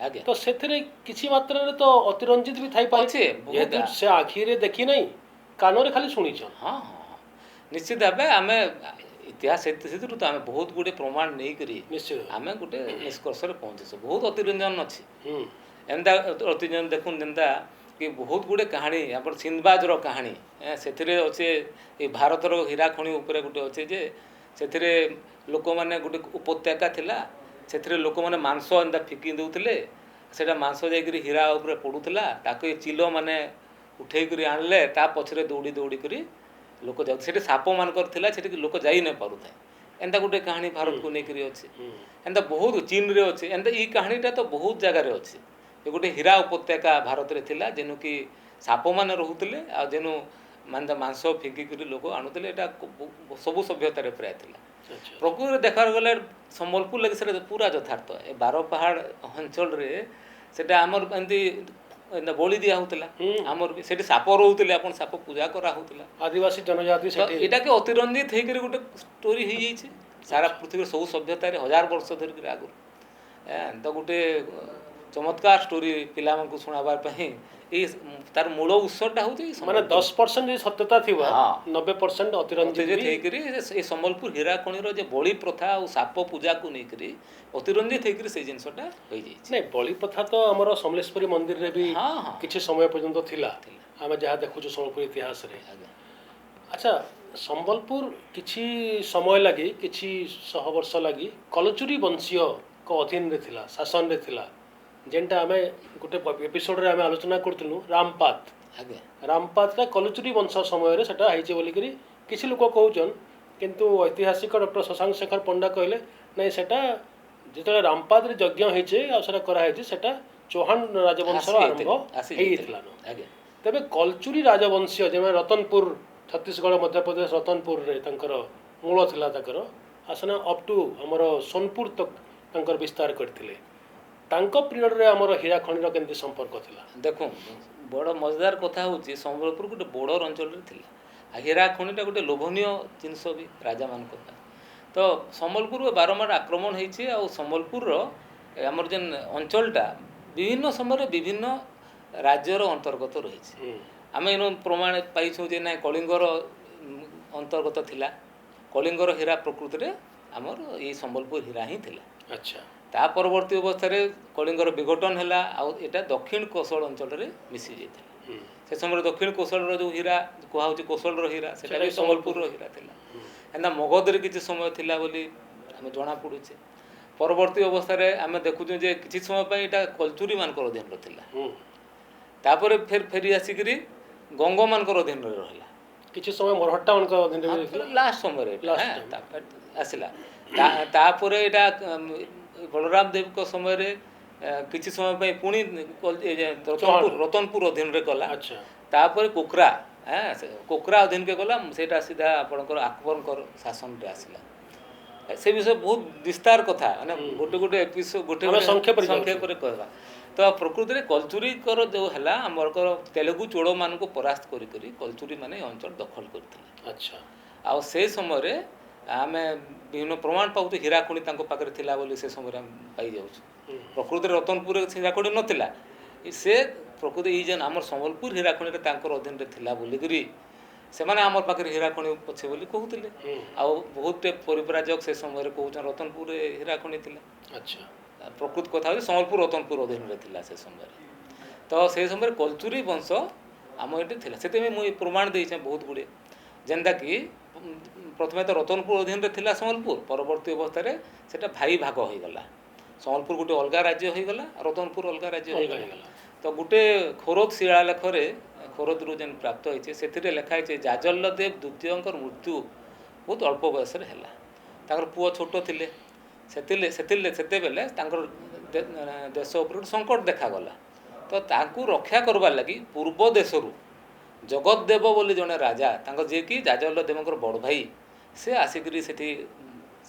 ତ ସେଥିରେ କିଛି ମାତ୍ରାରେ ତ ଅତିରଞ୍ଜିତ ବି ଥାଇପାରେ, ଯେହେତୁ ସେ ଆଖିରେ ଦେଖି ନାହିଁ, କାନରେ ଖାଲି ଶୁଣିଛନ୍। ହଁ, ନିଶ୍ଚିତ ଭାବେ ଆମେ ଇତିହାସ ସେଥିରୁ ତ ଆମେ ବହୁତ ଗୁଡ଼ିଏ ପ୍ରମାଣ ନେଇକରି ଆମେ ଗୋଟେ ନିଷ୍କର୍ଷରେ ପହଞ୍ଚିଛୁ। ବହୁତ ଅତିରଞ୍ଜନ ଅଛି। ଏନ୍ତା ଅତିରଞ୍ଜନ ଦେଖୁନ୍, ଯେନ୍ତା କି ବହୁତ ଗୁଡ଼ିଏ କାହାଣୀ, ଆମର ସିନ୍ଦବାଜର କାହାଣୀ ସେଥିରେ ଅଛେ। ଏ ଭାରତର ହୀରା ଖଣି ଉପରେ ଗୋଟେ ଅଛେ ଯେ ସେଥିରେ ଲୋକମାନେ ଗୋଟେ ଉପତ୍ୟକା ଥିଲା, ସେଥିରେ ଲୋକମାନେ ମାଂସ ଏନ୍ତା ଫିକି ଦେଉଥିଲେ ସେଇଟା ମାଂସ ଯାଇକରି ହୀରା ଉପରେ ପଡ଼ୁଥିଲା ତାକୁ ଏ ଚିଲ ମାନେ ଉଠେଇକରି ଆଣିଲେ ତା ପଛରେ ଦୌଡ଼ି ଦୌଡ଼ି କରି ଲୋକ ଯାଉ ସେଠି ସାପମାନଙ୍କର ଥିଲା ସେଠିକି ଲୋକ ଯାଇ ନାଇଁ ପାରୁଥାଏ ଏନ୍ତା ଗୋଟେ କାହାଣୀ ଭାରତକୁ ନେଇକରି ଅଛି ଏନ୍ତା ବହୁତ ଚୀନରେ ଅଛି ଏନ୍ତା ଇ କାହାଣୀଟା ତ ବହୁତ ଜାଗାରେ ଅଛି ଏ ଗୋଟେ ହୀରା ଉପତ୍ୟକା ଭାରତରେ ଥିଲା ଯେନୁକି ସାପମାନେ ରହୁଥିଲେ ଆଉ ଯେନୁ ମାନେ ମାଂସ ଫିକିକରି ଲୋକ ଆଣୁଥିଲେ ଏଇଟା ସବୁ ସଭ୍ୟତାରେ ପ୍ରାୟ ଥିଲା ପ୍ରକୃତରେ ଦେଖିବାକୁ ଗଲେ ସମ୍ବଲପୁର ଲାଗି ସେଇଟା ପୁରା ଯଥାର୍ଥ ଏ ବାର ପାହାଡ଼ ଅଞ୍ଚଳରେ ସେଇଟା ଆମର ଏମିତି ବଳି ଦିଆ ହେଉଥିଲା ଆମର ବି ସେଠି ସାପ ରହୁଥିଲେ ଆପଣ ସାପ ପୂଜା କରା ହେଉଥିଲା ଆଦିବାସୀ ଜନଜାତି ଏଇଟାକେ ଅତିରଞ୍ଜିତ ହେଇକରି ଗୋଟେ ଷ୍ଟୋରି ହେଇଯାଇଛି ସାରା ପୃଥିବୀର ସବୁ ସଭ୍ୟତାରେ 1000 ବର୍ଷ ଧରିକରି ଆଗରୁ ତ ଗୋଟେ ଚମତ୍କାର ଷ୍ଟୋରି ପିଲାମାନଙ୍କୁ ଶୁଣାବା ପାଇଁ ଏଇ ତାର ମୂଳ ଉତ୍ସଟା ହେଉଛି ମାନେ 10% ଯଦି ସତ୍ୟତା ଥିବ 90% ଅତିରଞ୍ଜିତ ହେଇକରି ଏ ସମ୍ବଲପୁର ହୀରାଖଣିର ଯେ ବଳି ପ୍ରଥା ଆଉ ସାପ ପୂଜାକୁ ନେଇକରି ଅତିରଞ୍ଜିତ ହେଇକରି ସେଇ ଜିନିଷଟା ହେଇଯାଇଛି ନାଇଁ ବଳି ପ୍ରଥା ତ ଆମର ସମଲେଶ୍ୱରୀ ମନ୍ଦିରରେ ବି କିଛି ସମୟ ପର୍ଯ୍ୟନ୍ତ ଥିଲା ଆମେ ଯାହା ଦେଖୁଛୁ ସମ୍ବଲପୁର ଇତିହାସରେ ଆଚ୍ଛା ସମ୍ବଲପୁର କିଛି ସମୟ ଲାଗି କିଛି ଶହ ବର୍ଷ ଲାଗି କଲଚୁରୀ ବଂଶୀୟଙ୍କ ଅଧୀନରେ ଥିଲା ଶାସନରେ ଥିଲା ଯେନ୍ଟା ଆମେ ଗୋଟେ ଏପିସୋଡ଼ରେ ଆମେ ଆଲୋଚନା କରୁଥିଲୁ ରାମପାତ ରାମପାତଟା କଲଚୁରୀ ବଂଶ ସମୟରେ ସେଟା ହେଇଛି ବୋଲିକିରି କିଛି ଲୋକ କହୁଛନ୍ କିନ୍ତୁ ଐତିହାସିକ ଡକ୍ଟର ଶଶାଙ୍କ ଶେଖର ପଣ୍ଡା କହିଲେ ନାଇଁ ସେଟା ଯେତେବେଳେ ରାମପାତରେ ଯଜ୍ଞ ହେଇଛେ ଆଉ ସେଟା କରାହେଇଛି ସେଟା ଚୌହାନ ରାଜବଂଶର ଆରମ୍ଭ ହେଇଥିଲା ତେବେ କଲଚୁରୀ ରାଜବଂଶୀୟ ଯେମାନେ ରତନପୁର ଛତିଶଗଡ଼ ମଧ୍ୟପ୍ରଦେଶ ରତନପୁରରେ ତାଙ୍କର ମୂଳ ଥିଲା ତାଙ୍କର ଆସନା ଅପ୍ ଟୁ ଆମର ସୋନପୁର ତକ ତାଙ୍କର ବିସ୍ତାର କରିଥିଲେ ତାଙ୍କ ପିରିୟଡ଼ରେ ଆମର ହୀରାଖଣିର କେମିତି ସମ୍ପର୍କ ଥିଲା ଦେଖୁଁ ବଡ଼ ମଜାଦାର କଥା ହେଉଛି ସମ୍ବଲପୁର ଗୋଟେ ବର୍ଡ଼ର ଅଞ୍ଚଳରେ ଥିଲା ଆଉ ହୀରାଖଣିଟା ଗୋଟେ ଲୋଭନୀୟ ଜିନିଷ ବି ରାଜାମାନଙ୍କ ପାଇଁ ତ ସମ୍ବଲପୁର ବାରମ୍ବାର ଆକ୍ରମଣ ହେଇଛି ଆଉ ସମ୍ବଲପୁରର ଆମର ଯେନ୍ ଅଞ୍ଚଳଟା ବିଭିନ୍ନ ସମୟରେ ବିଭିନ୍ନ ରାଜ୍ୟର ଅନ୍ତର୍ଗତ ରହିଛି ଆମେ ଏନୁ ପ୍ରମାଣ ପାଇଛୁ ଯେ ନାଇଁ କଳିଙ୍ଗର ଅନ୍ତର୍ଗତ ଥିଲା କଳିଙ୍ଗର ହୀରା ପ୍ରକୃତିରେ ଆମର ଏଇ ସମ୍ବଲପୁର ହୀରା ହିଁ ଥିଲା ଆଚ୍ଛା ତା ପରବର୍ତ୍ତୀ ଅବସ୍ଥାରେ କଳିଙ୍ଗର ବିଘଟନ ହେଲା ଆଉ ଏଇଟା ଦକ୍ଷିଣ କୋଶଳ ଅଞ୍ଚଳରେ ମିଶି ଯାଇଥିଲା ସେ ସମୟରେ ଦକ୍ଷିଣ କୋଶଳର ଯେଉଁ ହୀରା କୁହାହେଉଛି କୋଶଳର ହୀରା ସେଟା ବି ସମ୍ବଲପୁରର ହୀରା ଥିଲା ଏନ୍ତା ମଗଧରେ କିଛି ସମୟ ଥିଲା ବୋଲି ଆମେ ଜଣାପଡ଼ୁଛେ ପରବର୍ତ୍ତୀ ଅବସ୍ଥାରେ ଆମେ ଦେଖୁଛୁ ଯେ କିଛି ସମୟ ପାଇଁ ଏଇଟା କଲଚୁରୀମାନଙ୍କର ଅଧୀନରେ ଥିଲା ତାପରେ ଫେରି ଆସିକିରି ଗଙ୍ଗମାନଙ୍କର ଅଧୀନରେ ରହିଲା କିଛି ସମୟ ମରହଟ୍ଟାମାନଙ୍କ ଅଧୀନରେ ଲାଷ୍ଟ ସମୟରେ ଆସିଲା ତାପରେ ଏଇଟା ବଳରାମ ଦେବଙ୍କ ସମୟରେ କିଛି ସମୟ ପାଇଁ ପୁଣି ରତନପୁର ଅଧୀନରେ ଗଲା ତାପରେ କୋକରା ଅଧୀନକେ ଗଲା ସେଇଟା ସିଧା ଆପଣଙ୍କର ଆକବରଙ୍କର ଶାସନରେ ଆସିଲା ସେ ବିଷୟ ବହୁତ ବିସ୍ତାର କଥା ମାନେ ଗୋଟେ ଏପିସୋଡ୍ ଗୋଟେ ସଂକ୍ଷେପରେ କହିବା ତ ପ୍ରକୃତିରେ କଲଚୁରୀଙ୍କର ଯେଉଁ ହେଲା ଆମରଙ୍କର ତେଲୁଗୁ ଚୋଳମାନଙ୍କୁ ପରାସ୍ତ କରି କଲଚୁରୀମାନେ ଏ ଅଞ୍ଚଳ ଦଖଲ କରିଥିଲେ ଆଚ୍ଛା ଆଉ ସେ ସମୟରେ ଆମେ ବିଭିନ୍ନ ପ୍ରମାଣ ପାଉଛୁ ହୀରାଖଣି ତାଙ୍କ ପାଖରେ ଥିଲା ବୋଲି ସେ ସମୟରେ ଆମେ ପାଇଯାଉଛୁ ପ୍ରକୃତିରେ ରତନପୁରରେ ହୀରାଖଣି ନଥିଲା ସେ ପ୍ରକୃତି ଏଇ ଯେନ୍ ଆମର ସମ୍ବଲପୁର ହୀରାଖଣିରେ ତାଙ୍କର ଅଧୀନରେ ଥିଲା ବୋଲିକରି ସେମାନେ ଆମର ପାଖରେ ହୀରାଖଣି ଅଛି ବୋଲି କହୁଥିଲେ ଆଉ ବହୁତ ପରିବ୍ରାଜକ ସେ ସମୟରେ କହୁଛନ୍ତି ରତନପୁରରେ ହୀରାଖଣି ଥିଲା ଆଚ୍ଛା ପ୍ରକୃତ କଥା ହେଉଛି ସମ୍ବଲପୁର ରତନପୁର ଅଧୀନରେ ଥିଲା ସେ ସମୟରେ ତ ସେଇ ସମୟରେ କଲଚୁରୀ ବଂଶ ଆମ ଏଠି ଥିଲା ସେଥିପାଇଁ ମୁଁ ପ୍ରମାଣ ଦେଇଛେ ବହୁତ ଗୁଡ଼ିଏ ଯେନ୍ତାକି ପ୍ରଥମେ ତ ରତନପୁର ଅଧୀନରେ ଥିଲା ସମ୍ବଲପୁର ପରବର୍ତ୍ତୀ ଅବସ୍ଥାରେ ସେଟା ଭାଇ ଭାଗ ହୋଇଗଲା ସମ୍ବଲପୁର ଗୋଟେ ଅଲଗା ରାଜ୍ୟ ହୋଇଗଲା ରତନପୁର ଅଲଗା ରାଜ୍ୟ ହୋଇଗଲା ତ ଗୋଟେ ଖୋରଦ ଶିଳାଲେଖରେ ଖୋରଦରୁ ଯେନ୍ ପ୍ରାପ୍ତ ହେଇଛି ସେଥିରେ ଲେଖା ହେଇଛି ଜାଜଲ୍ଲଦେବ ଦ୍ୱିତୀୟଙ୍କର ମୃତ୍ୟୁ ବହୁତ ଅଳ୍ପ ବୟସରେ ହେଲା ତାଙ୍କର ପୁଅ ଛୋଟ ଥିଲେ ସେତେବେଳେ ତାଙ୍କର ଦେଶ ଉପରେ ଗୋଟେ ସଙ୍କଟ ଦେଖାଗଲା ତ ତାଙ୍କୁ ରକ୍ଷା କରବାର୍ ଲାଗି ପୂର୍ବ ଦେଶରୁ ଜଗତଦେବ ବୋଲି ଜଣେ ରାଜା ତାଙ୍କର ଯିଏକି ଜାଜଲ୍ଲଦେବଙ୍କର ବଡ଼ ଭାଇ ସେ ଆସିକରି ସେଠି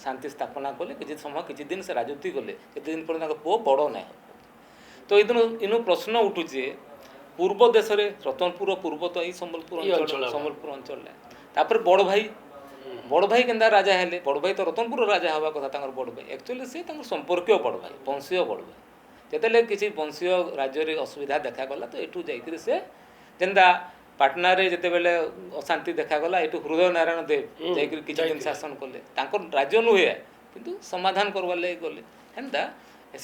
ଶାନ୍ତି ସ୍ଥାପନା କଲେ କିଛି ଦିନ ସେ ରାଜୁତି କଲେ କେତେ ଦିନ ପର୍ଯ୍ୟନ୍ତ ତାଙ୍କ ପୁଅ ବଡ଼ ନାହିଁ ତ ଇନୁ ପ୍ରଶ୍ନ ଉଠୁଛି ପୂର୍ବ ଦେଶରେ ରତନପୁର ପୂର୍ବ ତ ଏଇ ସମ୍ବଲପୁର ଅଞ୍ଚଳ ତାପରେ ବଡ଼ ଭାଇ କେନ୍ତା ରାଜା ହେଲେ ବଡ଼ ଭାଇ ତ ରତନପୁର ରାଜା ହେବା କଥା ତାଙ୍କର ବଡ଼ ଭାଇ ଆକ୍ଚୁଆଲି ସେ ତାଙ୍କର ସମ୍ପର୍କୀୟ ବଡ଼ ଭାଇ ବଂଶୀୟ ବଡ଼ ଭାଇ ଯେତେବେଳେ କିଛି ବଂଶୀୟ ରାଜ୍ୟରେ ଅସୁବିଧା ଦେଖାଗଲା ତ ଏଠୁ ଯାଇକରି ସେ ଯେନ୍ତା ପାଟନାରେ ଯେତେବେଳେ ଅଶାନ୍ତି ଦେଖାଗଲା ଏଠୁ ହୃଦୟ ନାରାୟଣ ଦେବ ଯାଇକରି କିଛି ଦିନ ଶାସନ କଲେ ତାଙ୍କର ରାଜ୍ୟ ନୁହେଁ କିନ୍ତୁ ସମାଧାନ କରବାର୍ ଲାଗି ଗଲେ ହେନ୍ତା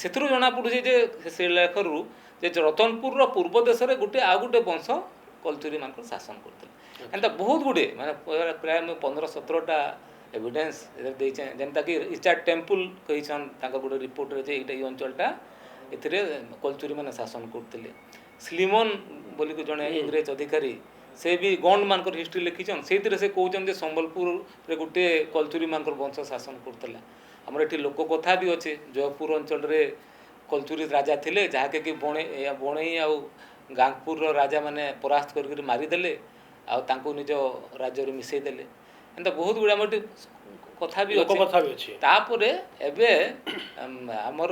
ସେଥିରୁ ଜଣାପଡ଼ୁଛି ଯେ ସେ ଲେଖରୁ ଯେ ରତନପୁରର ପୂର୍ବ ଦେଶରେ ଆଉ ଗୋଟେ ବଂଶ କଲଚୁରୀମାନଙ୍କର ଶାସନ କରୁଥିଲେ ଏନ୍ତା ବହୁତ ଗୁଡ଼ିଏ ମାନେ ପ୍ରାୟ 15-17ଟା एविडेंस ଦେଇଛେ ଯେନ୍ତାକି ରିଚାର୍ଡ ଟେମ୍ପଲ କହିଛନ୍ ତାଙ୍କ ଗୋଟେ ରିପୋର୍ଟରେ ଯେ ଏଇଟା ଏଇ ଅଞ୍ଚଳଟା ଏଥିରେ କଲଚୁରୀ ମାନେ ଶାସନ କରୁଥିଲେ। ସ୍ଲିମନ୍ ବୋଲିକି ଜଣେ ଇଂରେଜ ଅଧିକାରୀ ସେ ବି ଗଣ୍ଡମାନଙ୍କର ହିଷ୍ଟ୍ରି ଲେଖିଛନ୍, ସେଇଥିରେ ସେ କହୁଛନ୍ତି ଯେ ସମ୍ବଲପୁରରେ ଗୋଟେ କଲଚୁରୀ ମାନଙ୍କର ବଂଶ ଶାସନ କରୁଥିଲା। ଆମର ଏଠି ଲୋକ କଥା ବି ଅଛି, ଜୟପୁର ଅଞ୍ଚଳରେ କଲଚୁରୀ ରାଜା ଥିଲେ ଯାହାକେ କି ବଣେଇ ଆଉ ଗାଙ୍ଗପୁରର ରାଜାମାନେ ପରାସ୍ତ କରିକି ମାରିଦେଲେ ଆଉ ତାଙ୍କୁ ନିଜ ରାଜ୍ୟରେ ମିଶାଇ ଦେଲେ। ଏନ୍ତା ବହୁତ ଗୁଡ଼ିଏ ଆମର ଏଠି କଥା ବି ଅଛି। ତାପରେ ଏବେ ଆମର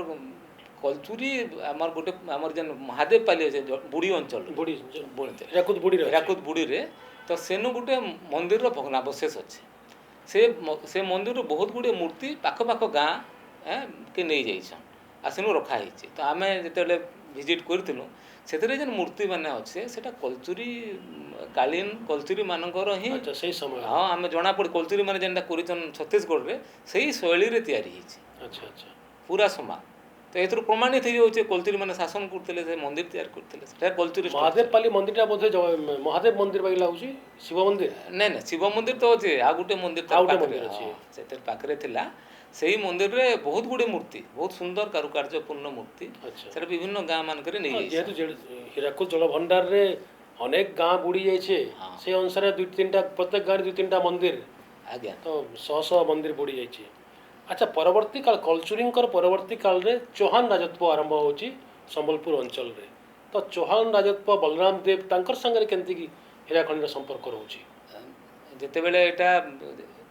କଲଚୁରୀ ଆମର ଗୋଟେ ଆମର ଯେନ୍ ମହାଦେବ ପାଲି ଅଛେ ବୁଢ଼ୀ ଅଞ୍ଚଳ ହୀରାକୁଦ ବୁଢ଼ୀରେ, ତ ସେନୁ ଗୋଟେ ମନ୍ଦିରର ଭଗ୍ନାବଶେଷ ଅଛି। ସେ ମନ୍ଦିରରୁ ବହୁତ ଗୁଡ଼ିଏ ମୂର୍ତ୍ତି ପାଖ ଗାଁ କେ ନେଇଯାଇଛନ୍ ଆଉ ସେନୁ ରଖା ହେଇଛି। ତ ଆମେ ଯେତେବେଳେ ଭିଜିଟ୍ କରିଥିଲୁ ସେଥିରେ ଯେନ୍ ମୂର୍ତ୍ତି ମାନେ ଅଛେ ସେଟା କଲଚୁରୀ କାଳୀନ କଲଚୁରୀ ମାନଙ୍କର ହିଁ ସେଇ ସମୟ। ହଁ ଆମେ ଜଣାପଡ଼େ କଲଚୁରୀ ମାନେ ଯେନ୍ଟା କରିଛନ୍ ଛତିଶଗଡ଼ରେ ସେଇ ଶୈଳୀରେ ତିଆରି ହେଇଛି ପୁରା ସମାନ। ତ ଏଥିରୁ ପ୍ରମାଣିତ ହେଇଯାଉଛି କଲଚୁରୀ ମାନେ ଶାସନ କରୁଥିଲେ, ସେ ମନ୍ଦିର ତିଆରି କରୁଥିଲେ। ସେଟା କଲଚୁରୀ ମହାଦେବ ପାଲି ମନ୍ଦିରଟା ବୋଧେ ମହାଦେବ ମନ୍ଦିର ବାଗିଲା ହେଉଛି, ଶିବ ମନ୍ଦିର ନାଇଁ ନାଇଁ ଶିବ ମନ୍ଦିର ତ ଅଛି, ଆଉ ଗୋଟେ ମନ୍ଦିର ଅଛି ସେଥିରେ ପାଖରେ ଥିଲା। ସେଇ ମନ୍ଦିରରେ ବହୁତ ଗୁଡ଼ିଏ ମୂର୍ତ୍ତି, ବହୁତ ସୁନ୍ଦର କାରୁକାର୍ଯ୍ୟପୂର୍ଣ୍ଣ ମୂର୍ତ୍ତି ସେଟା ବିଭିନ୍ନ ଗାଁ ମାନଙ୍କରେ ନେଇଯାଇଛି। ଯେହେତୁ ହୀରାକୁଦ ଜଳଭଣ୍ଡାରରେ ଅନେକ ଗାଁ ବୁଡ଼ି ଯାଇଛେ, ସେ ଅନୁସାରେ ପ୍ରତ୍ୟେକ ଗାଁରେ 2-3ଟା ମନ୍ଦିର, ଆଜ୍ଞା, ତ ଶହ ମନ୍ଦିର ବୁଡ଼ି ଯାଇଛି। ଆଚ୍ଛା, ପରବର୍ତ୍ତୀ କାଳ କଲଚୁରୀଙ୍କର ପରବର୍ତ୍ତୀ କାଳରେ ଚୌହାନ ରାଜତ୍ୱ ଆରମ୍ଭ ହେଉଛି ସମ୍ବଲପୁର ଅଞ୍ଚଳରେ। ତ ଚୌହାନ ରାଜତ୍ୱ ବଳରାମ ଦେବ ତାଙ୍କର ସାଙ୍ଗରେ କେମିତିକି ହୀରାଖଣ୍ଡର ସମ୍ପର୍କ ରହୁଛି? ଯେତେବେଳେ ଏଇଟା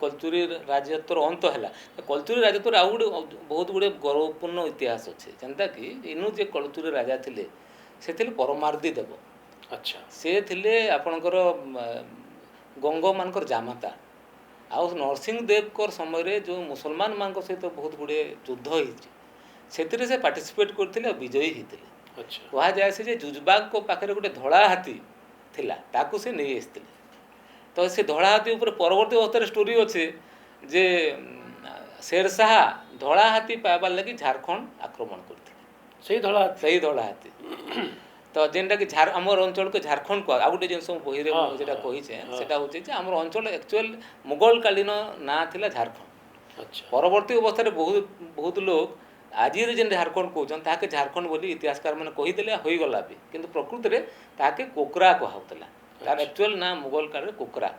କଲଚୁରୀ ରାଜତ୍ୱର ଅନ୍ତ ହେଲା, କଲଚୁରୀ ରାଜତ୍ୱରେ ଆଉ ଗୋଟେ ବହୁତ ଗୁଡ଼ିଏ ଗୌରବପୂର୍ଣ୍ଣ ଇତିହାସ ଅଛି। ଯେନ୍ତାକି ଇନୁ ଯେ କଲଚୁରୀ ରାଜା ଥିଲେ ସେ ଥିଲେ ପରମାର୍ଦୀ ଦେବ। ଆଚ୍ଛା, ସେ ଥିଲେ ଆପଣଙ୍କର ଗଙ୍ଗମାନଙ୍କର ଜାମାତା। ଆଉ ନରସିଂହଦେବଙ୍କର ସମୟରେ ଯେଉଁ ମୁସଲମାନମାନଙ୍କ ସହିତ ବହୁତ ଗୁଡ଼ିଏ ଯୁଦ୍ଧ ହେଇଛି ସେଥିରେ ସେ ପାର୍ଟିସିପେଟ୍ କରିଥିଲେ ଆଉ ବିଜୟୀ ହେଇଥିଲେ। କୁହାଯାଏ ସେ ଯେ ଜୁଜବାଗଙ୍କ ପାଖରେ ଗୋଟେ ଧଳା ହାତୀ ଥିଲା, ତାକୁ ସେ ନେଇ ଆସିଥିଲେ। ତ ସେ ଧଳା ହାତୀ ଉପରେ ପରବର୍ତ୍ତୀ ଅବସ୍ଥାରେ ଷ୍ଟୋରି ଅଛି ଯେ ଶେରଶାହ ଧଳା ହାତୀ ପାଇବାର ଲାଗି ଝାରଖଣ୍ଡ ଆକ୍ରମଣ କରିଥିଲେ। ସେଇ ଧଳା ହାତୀ ତ ଯେନ୍ଟାକି ଆମର ଅଞ୍ଚଳକୁ ଝାରଖଣ୍ଡ କୁହା। ଆଉ ଗୋଟେ ଜିନିଷ ମୁଁ ବହିରେ ଯେଟା କହିଛେ ସେଟା ହେଉଛି ଯେ ଆମର ଅଞ୍ଚଳ ଆକ୍ଚୁଆଲି ମୁଗଲ କାଳୀନ ନାଁ ଥିଲା ଝାରଖଣ୍ଡ। ପରବର୍ତ୍ତୀ ଅବସ୍ଥାରେ ବହୁତ ଲୋକ ଆଜିର ଯେନ୍ ଝାରଖଣ୍ଡ କହୁଛନ୍ ତାହାକେ ଝାରଖଣ୍ଡ ବୋଲି ଇତିହାସକାର ମାନେ କହିଦେଲେ ହୋଇଗଲା ବି, କିନ୍ତୁ ପ୍ରକୃତରେ ତାହାକେ କୋକରା କୁହାହେଉଥିଲା। ତାର ଆକ୍ଚୁଆଲ ନାଁ ମୁଗଲ କାଳରେ କୋକରା।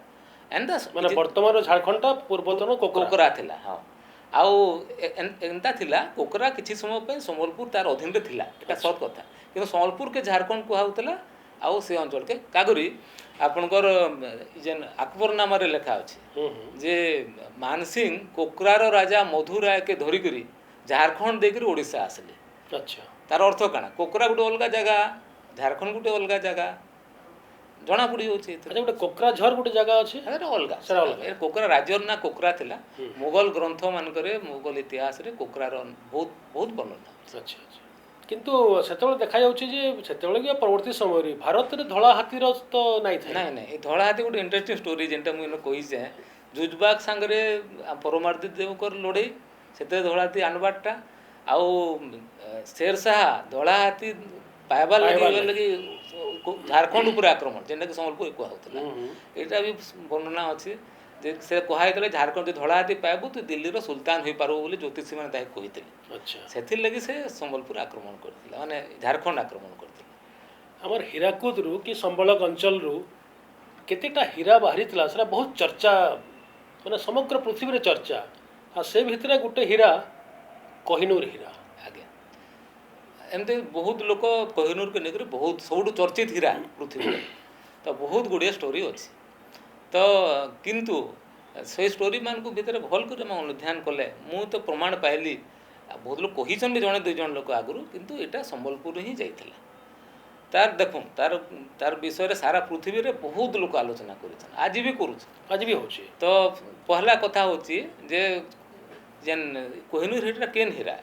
ଏନ୍ତା ମାନେ ବର୍ତ୍ତମାନର ଝାଡ଼ଖଣ୍ଡଟା ପୂର୍ବତନ କୋକରା ଥିଲା। ହଁ, ଆଉ ଏନ୍ତା ଥିଲା କୋକରା କିଛି ସମୟ ପାଇଁ ସମ୍ବଲପୁର ତାର ଅଧୀନରେ ଥିଲା, ଏଟା ସତ କଥା। କିନ୍ତୁ ସମ୍ବଲପୁରକେ ଝାଡ଼ଖଣ୍ଡ କୁହାହେଉଥିଲା। ଆଉ ସେ ଅଞ୍ଚଳକେ କାଗୁରି ଆପଣଙ୍କର ଯେନ୍ ଆକବରନାମାରେ ଲେଖା ଅଛି ଯେ ମାନସିଂ କୋକରାର ରାଜା ମଧୁରାୟକେ ଧରିକରି ଝାରଖଣ୍ଡ ଦେଇକରି ଓଡ଼ିଶା ଆସିଲେ। ତାର ଅର୍ଥ କାଣା? କୋକରା ଗୋଟେ ଅଲଗା ଜାଗା, ଝାରଖଣ୍ଡ ଗୋଟେ ଅଲଗା ଜାଗା, ଜଣା ପଡ଼ିଯାଉଛି। ଗୋଟେ କୋକରାଝର ଗୋଟେ ଜାଗା ଅଛି, ଅଲଗା। କୋକରା ରାଜ୍ୟର ନାଁ କୋକରା ଥିଲା। ମୁଗଲ ଗ୍ରନ୍ଥ ମାନଙ୍କରେ ମୁଗଲ ଇତିହାସରେ କୋକରାର ବହୁତ ବହୁତ ବର୍ଣ୍ଣନା। ଆଚ୍ଛା, କିନ୍ତୁ ସେତେବେଳେ ଦେଖାଯାଉଛି ଯେ ସେତେବେଳେ କି ପରବର୍ତ୍ତୀ ସମୟରେ ଭାରତରେ ଧଳା ହାତୀର ତ ନାଇଁ। ଏ ଧଳା ହାତୀ ଗୋଟେ ଇଣ୍ଟରେଷ୍ଟିଂ ଷ୍ଟୋରି ଯେନ୍ଟା ମୁଁ କହିଛେ। ଜୁଜବାଗ ସାଙ୍ଗରେ ପରମାର୍ଦୀ ଦେବଙ୍କର ଲଢ଼େଇ, ସେଥିରେ ଧଳା ହାତୀ ଆଣବାରଟା, ଆଉ ଶେରଶାହ ଧଳା ହାତୀ ପାଇବାର ଲାଗି ଝାରଖଣ୍ଡ ଉପରେ ଆକ୍ରମଣ, ଯେନ୍ଟାକି ସମ୍ବଲପୁର କୁହାହେଉଥିଲା। ଏଇଟା ବି ବର୍ଣ୍ଣନା ଅଛି ଯେ ସେ କୁହାହେଇଥିଲା ଝାରଖଣ୍ଡ ଧଳା ହାତୀ ପାଇବୁ ତୁ ଦିଲ୍ଲୀର ସୁଲତାନ ହୋଇପାରିବୁ ବୋଲି ଜ୍ୟୋତିଷୀମାନେ ତାହାକୁ କହିଥିଲେ। ସେଥିର୍ଲାଗି ସେ ସମ୍ବଲପୁର ଆକ୍ରମଣ କରିଥିଲା, ମାନେ ଝାରଖଣ୍ଡ ଆକ୍ରମଣ କରିଥିଲା। ଆମର ହୀରାକୁଦରୁ କି ସମ୍ବଳକ ଅଞ୍ଚଳରୁ କେତେଟା ହୀରା ବାହାରିଥିଲା ସେଟା ବହୁତ ଚର୍ଚ୍ଚା, ମାନେ ସମଗ୍ର ପୃଥିବୀରେ ଚର୍ଚ୍ଚା। ଆଉ ସେ ଭିତରେ ଗୋଟେ ହୀରା କୋହିନୂର ହୀରା। ଆଜ୍ଞା, ଏମିତି ବହୁତ ଲୋକ କୋହିନୂରକୁ ନେଇକରି ବହୁତ ସବୁଠୁ ଚର୍ଚ୍ଚିତ ହୀରା ପୃଥିବୀରେ, ତ ବହୁତ ଗୁଡ଼ିଏ ଷ୍ଟୋରି ଅଛି। ତ କିନ୍ତୁ ସେଇ ଷ୍ଟୋରି ମାନଙ୍କୁ ଭିତରେ ଭଲ କରି ଆମେ ଅନୁଧ୍ୟାନ କଲେ ମୁଁ ତ ପ୍ରମାଣ ପାଇଲି। ଆଉ ବହୁତ ଲୋକ କହିଛନ୍ତି ଜଣେ 2 ଜଣ ଲୋକ ଆଗରୁ, କିନ୍ତୁ ଏଇଟା ସମ୍ବଲପୁର ହିଁ ଯାଇଥିଲା। ତାର ଦେଖୁନ୍ ତାର ବିଷୟରେ ସାରା ପୃଥିବୀରେ ବହୁତ ଲୋକ ଆଲୋଚନା କରୁଛନ୍, ଆଜି ବି ହେଉଛି। ତ ପହଲା କଥା ହେଉଛି ଯେ ଯେନ୍ କୋହିନୂର ହୀରା କେନ୍ ହୀରା?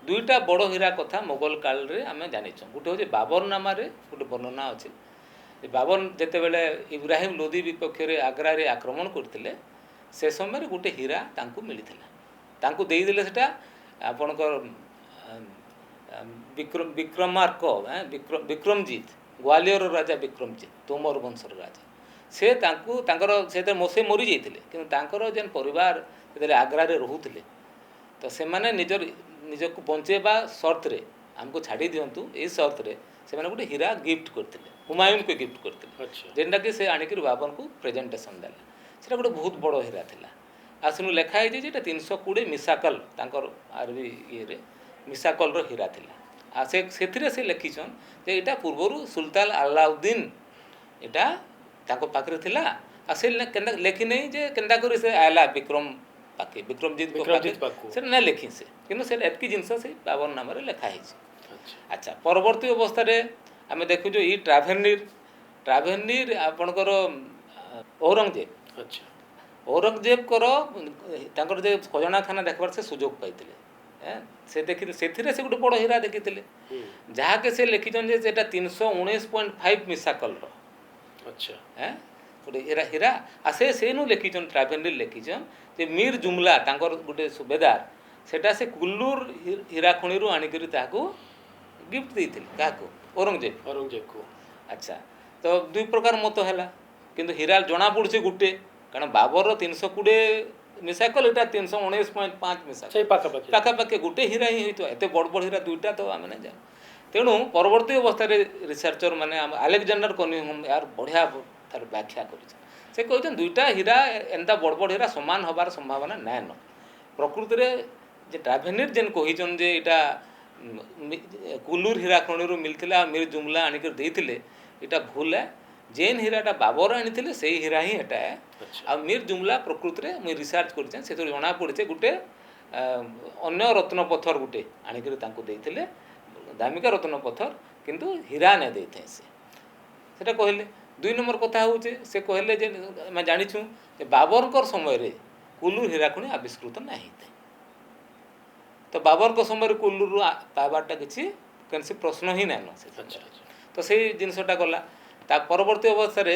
2ଟା ବଡ଼ ହୀରା କଥା ମୋଗଲ କାଳରେ ଆମେ ଜାଣିଛୁ। ଗୋଟେ ହେଉଛି ବାବର ନାମାରେ ଗୋଟେ ବର୍ଣ୍ଣନା ଅଛି। ବାବର ଯେତେବେଳେ ଇବ୍ରାହିମ ଲୋଧି ବିପକ୍ଷରେ ଆଗ୍ରାରେ ଆକ୍ରମଣ କରିଥିଲେ ସେ ସମୟରେ ଗୋଟେ ହୀରା ତାଙ୍କୁ ମିଳିଥିଲା। ତାଙ୍କୁ ଦେଇଦେଲେ ସେଟା ଆପଣଙ୍କର ବିକ୍ରମାର୍କ ବିକ୍ରମଜିତ, ଗ୍ୱାଲିୟରର ରାଜା ବିକ୍ରମଜିତ, ତୋମର ବଂଶର ରାଜା। ସେ ସେ ମରି ଯାଇଥିଲେ କିନ୍ତୁ ତାଙ୍କର ଯେନ୍ ପରିବାର ଯେତେବେଳେ ଆଗ୍ରାରେ ରହୁଥିଲେ ତ ସେମାନେ ନିଜକୁ ବଞ୍ଚେଇବା ସର୍ତ୍ତରେ ଆମକୁ ଛାଡ଼ି ଦିଅନ୍ତୁ ଏଇ ସର୍ତ୍ତରେ ସେମାନେ ଗୋଟେ ହୀରା ଗିଫ୍ଟ କରିଥିଲେ, ହୁମାୟୁନକୁ ଗିଫ୍ଟ କରିଥିଲେ, ଯେନ୍ଟାକି ସେ ଆଣିକିରି ବାବରଙ୍କୁ ପ୍ରେଜେଣ୍ଟେସନ୍ ଦେଲା। ସେଇଟା ଗୋଟେ ବହୁତ ବଡ଼ ହୀରା ଥିଲା। ଆଉ ସେନୁ ଲେଖା ହେଇଛି ଯେ ଏଇଟା 320 ମିସାକଲ୍ ତାଙ୍କର ଆରବି ଇଏରେ ମିସାକଲ୍ର ହୀରା ଥିଲା। ଆଉ ସେଥିରେ ସେ ଲେଖିଛନ୍ ଯେ ଏଇଟା ପୂର୍ବରୁ ସୁଲତାନ ଆଲାଉଦ୍ଦିନ ଏଇଟା ତାଙ୍କ ପାଖରେ ଥିଲା। ଆଉ ସେ ଲେଖିନେଇ ଯେ କେନ୍ତା କରି ସେ ଆଇଲା ବିକ୍ରମଜିତ ପାଖେ ସେଟା ନାଇଁ ଲେଖି ସେ, କିନ୍ତୁ ସେଟା ଏତ୍କି ଜିନିଷ ସେ ବାବର ନାମରେ ଲେଖା ହେଇଛି। ଆଚ୍ଛା, ପରବର୍ତ୍ତୀ ଅବସ୍ଥାରେ ଆମେ ଦେଖୁଛୁ ଇ ଟ୍ରାଭେନିର ଆପଣଙ୍କର ଔରଙ୍ଗଜେବଙ୍କର ତାଙ୍କର ଯେ ଖଜଣାଖାନା ଦେଖିବାର ସେ ସୁଯୋଗ ପାଇଥିଲେ। ସେ ଦେଖିଥିଲେ ସେଥିରେ ସେ ଗୋଟେ ବଡ଼ ହୀରା ଦେଖିଥିଲେ ଯାହାକି ସେ ଲେଖିଛନ୍ତି ଯେ ସେଇଟା 319.5 ମିସାକଲ୍ର ଗୋଟେ ହୀରା। ଆଉ ସେନୁ ଲେଖିଛନ୍ ଟ୍ରାଭେନିର ଲେଖିଛନ୍ ଯେ ମୀର ଜୁମଲା ତାଙ୍କର ଗୋଟେ ସୁବେଦାର ସେଟା ସେ କୁଲ୍ଲୁର ହୀରା ଖଣିରୁ ଆଣିକରି ତାହାକୁ ଗିଫ୍ଟ ଦେଇଥିଲେ କାହାକୁ? ଔରଙ୍ଗଜେବକୁ। ଆଚ୍ଛା, ତ ଦୁଇ ପ୍ରକାର ମତ ହେଲା, କିନ୍ତୁ ହୀରା ଜଣାପଡ଼ୁଛି ଗୋଟେ, କାରଣ ବାବରର 320 ମିସାକଲ୍ ଏଇଟା 319.5 ମିସାକଲ୍ ପାଖାପାଖି ଗୋଟେ ହୀରା ହିଁ ହେଇଥିବ। ଏତେ ବଡ଼ ବଡ଼ ହୀରା ଦୁଇଟା ତ ଆମେ ନାଇଁ ଜାଣୁ। ତେଣୁ ପରବର୍ତ୍ତୀ ଅବସ୍ଥାରେ ରିସର୍ଚ୍ଚର ମାନେ ଆଲେକ୍ଜାଣ୍ଡାର କନିଂହାମ୍ ୟାର ବଢ଼ିଆ ତାର ବ୍ୟାଖ୍ୟା କରିଛନ୍ତି। ସେ କହିଛନ୍ତି ଦୁଇଟା ହୀରା ଏନ୍ତା ବଡ଼ ବଡ଼ ହୀରା ସମାନ ହେବାର ସମ୍ଭାବନା ନାଇଁନ। ପ୍ରକୃତିରେ ଯେ ଟ୍ରାଭେନିର ଯେନ୍ କହିଛନ୍ତି ଯେ ଏଇଟା କୁଲ୍ଲୁର ହୀରା ଖଣିରୁ ମିଳିଥିଲା, ମୀର ଜୁମଲା ଆଣିକରି ଦେଇଥିଲେ, ଏଇଟା ଭୁଲ ହେ। ଯେନ୍ ହୀରାଟା ବାବର ଆଣିଥିଲେ ସେଇ ହୀରା ହିଁ ଏଟା ହେ। ଆଉ ମୀର ଜୁମଲା ପ୍ରକୃତିରେ ମୁଇଁ ରିସର୍ଚ୍ଚ କରିଛେଁ, ସେଥିରୁ ଜଣାପଡ଼ିছে ଗୋଟେ ଅନ୍ୟ ରତ୍ନ ପଥର ଗୋଟେ ଆଣିକରି ତାଙ୍କୁ ଦେଇଥିଲେ, ଦାମିକା ରତ୍ନ ପଥର, କିନ୍ତୁ ହୀରା ନାଇଁ ଦେଇଥାଏ ସେଟା କହିଲେ। ଦୁଇ ନମ୍ବର କଥା ହେଉଛି ସେ କହିଲେ ଯେ ଆମେ ଜାଣିଛୁ ଯେ ବାବରଙ୍କର ସମୟରେ କୁଲ୍ଲୁର ହୀରା ଖଣି ଆବିଷ୍କୃତ ନାହିଁ ହେଇଥାଏ। ତ ବାବରଙ୍କ ସମୟରେ କୁଲ୍ଲୁରରୁ ପାଇବାରଟା କିଛି କୌଣସି ପ୍ରଶ୍ନ ହିଁ ନାଇଁନ। ତ ସେଇ ଜିନିଷଟା ଗଲା। ତା ପରବର୍ତ୍ତୀ ଅବସ୍ଥାରେ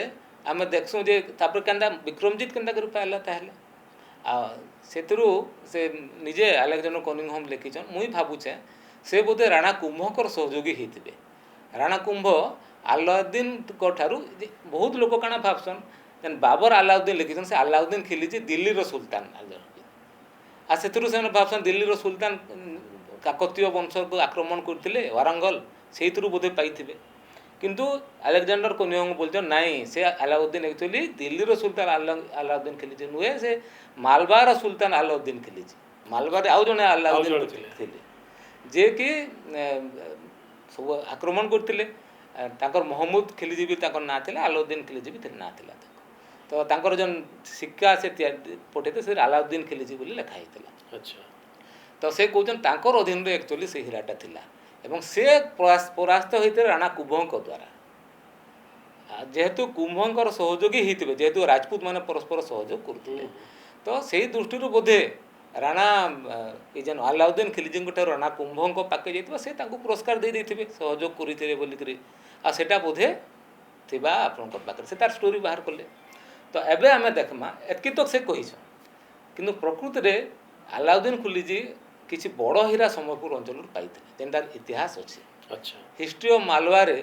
ଆମେ ଦେଖସୁଁ ଯେ ତାପରେ କେନ୍ତା ବିକ୍ରମଜିତ କେନ୍ତା କରି ପାଇଲା ତାହେଲେ। ଆଉ ସେଥିରୁ ସେ ନିଜେ ଆଲେକ୍ଜାଣ୍ଡାର କନିଂହାମ୍ ଲେଖିଛନ୍, ମୁଇଁ ଭାବୁଛେଁ ସେ ବୋଧେ ରାଣା କୁମ୍ଭଙ୍କର ସହଯୋଗୀ ହେଇଥିବେ। ରାଣା କୁମ୍ଭ ଆଲାଉଦ୍ଦିନଙ୍କ ଠାରୁ ବହୁତ ଲୋକ କାଣା ଭାବସନ୍ ଯେନ୍ ବାବର ଆଲାଉଦ୍ଦିନ ଲେଖିଛନ୍ ସେ ଆଲାଉଦ୍ଦିନ ଖିଲିଜି ଦିଲ୍ଲୀର ସୁଲତାନ। ଆଉ ସେଥିରୁ ସେମାନେ ଭାବସନ୍ ଦିଲ୍ଲୀର ସୁଲତାନ କାକତୀୟ ବଂଶକୁ ଆକ୍ରମଣ କରିଥିଲେ ୱାରାଙ୍ଗଲ, ସେଇଥିରୁ ବୋଧେ ପାଇଥିବେ। କିନ୍ତୁ ଆଲେକ୍ଜାଣ୍ଡାର କନିଂହାମ୍ ବୋଲଛନ୍ ନାଇଁ, ସେ ଆଲାଉଦ୍ଦିନ ଆକ୍ଚୁଆଲି ଦିଲ୍ଲୀର ସୁଲତାନ ଆଲାଉଦ୍ଦିନ ଖିଲିଜି ନୁହେଁ, ସେ ମାଲବାର ସୁଲତାନ ଆଲାଉଦ୍ଦିନ ଖିଲିଜି। ମାଲବାରରେ ଆଉ ଜଣେ ଆଲାଉଦ୍ଦିନ ଥିଲେ ଯିଏକି ସବୁ ଆକ୍ରମଣ କରିଥିଲେ। ତାଙ୍କର ମହମ୍ମଦ ଖିଲିଜି ବି ତାଙ୍କର ନାଁ ଥିଲା, ଆଲାଉଦ୍ଦିନ ଖିଲିଜି ବି ନାଁ ଥିଲା ତାଙ୍କର। ତ ତାଙ୍କର ଯେନ୍ ସିକ୍କା ସେ ପଠେଇଥିଲେ ସେ ଆଲାଉଦ୍ଦିନ ଖିଲିଜି ବୋଲି ଲେଖା ହେଇଥିଲା। ତ ସେ କହୁଛନ୍ତି ତାଙ୍କର ଅଧୀନରେ ଆକ୍ଚୁଆଲି ସେ ହୀରାଟା ଥିଲା ଏବଂ ସେ ପରାସ୍ତ ହୋଇଥିଲେ ରାଣା କୁମ୍ଭଙ୍କ ଦ୍ୱାରା। ଯେହେତୁ କୁମ୍ଭଙ୍କର ସହଯୋଗୀ ହେଇଥିବେ, ଯେହେତୁ ରାଜପୁତ ମାନେ ପରସ୍ପର ସହଯୋଗ କରୁଥିଲେ, ତ ସେଇ ଦୃଷ୍ଟିରୁ ବୋଧେ ରାଣା ଏ ଯେନ୍ ଆଲାଉଦ୍ଦିନ ଖିଲିଜିଙ୍କ ଠାରୁ ରାଣା କୁମ୍ଭଙ୍କ ପାଖେ ଯାଇଥିବା ସେ ତାଙ୍କୁ ପୁରସ୍କାର ଦେଇଥିବେ ସହଯୋଗ କରିଥିବେ ବୋଲିକିରି। ଆଉ ସେଟା ବୋଧେ ଥିବା ଆପଣଙ୍କ ପାଖରେ, ସେ ତାର ଷ୍ଟୋରି ବାହାର କଲେ। ତ ଏବେ ଆମେ ଦେଖ୍ମା ଏତ୍କି ତ ସେ କହିଛନ୍, କିନ୍ତୁ ପ୍ରକୃତିରେ ଆଲାଉଦ୍ଦିନ ଖିଲିଜି କିଛି ବଡ଼ ହୀରା ସମ୍ବଲପୁର ଅଞ୍ଚଳରୁ ପାଇଥିଲେ, ଯେନ୍ଟାର ଇତିହାସ ଅଛି। ହିଷ୍ଟ୍ରି ଅଫ୍ ମାଲୱାରେ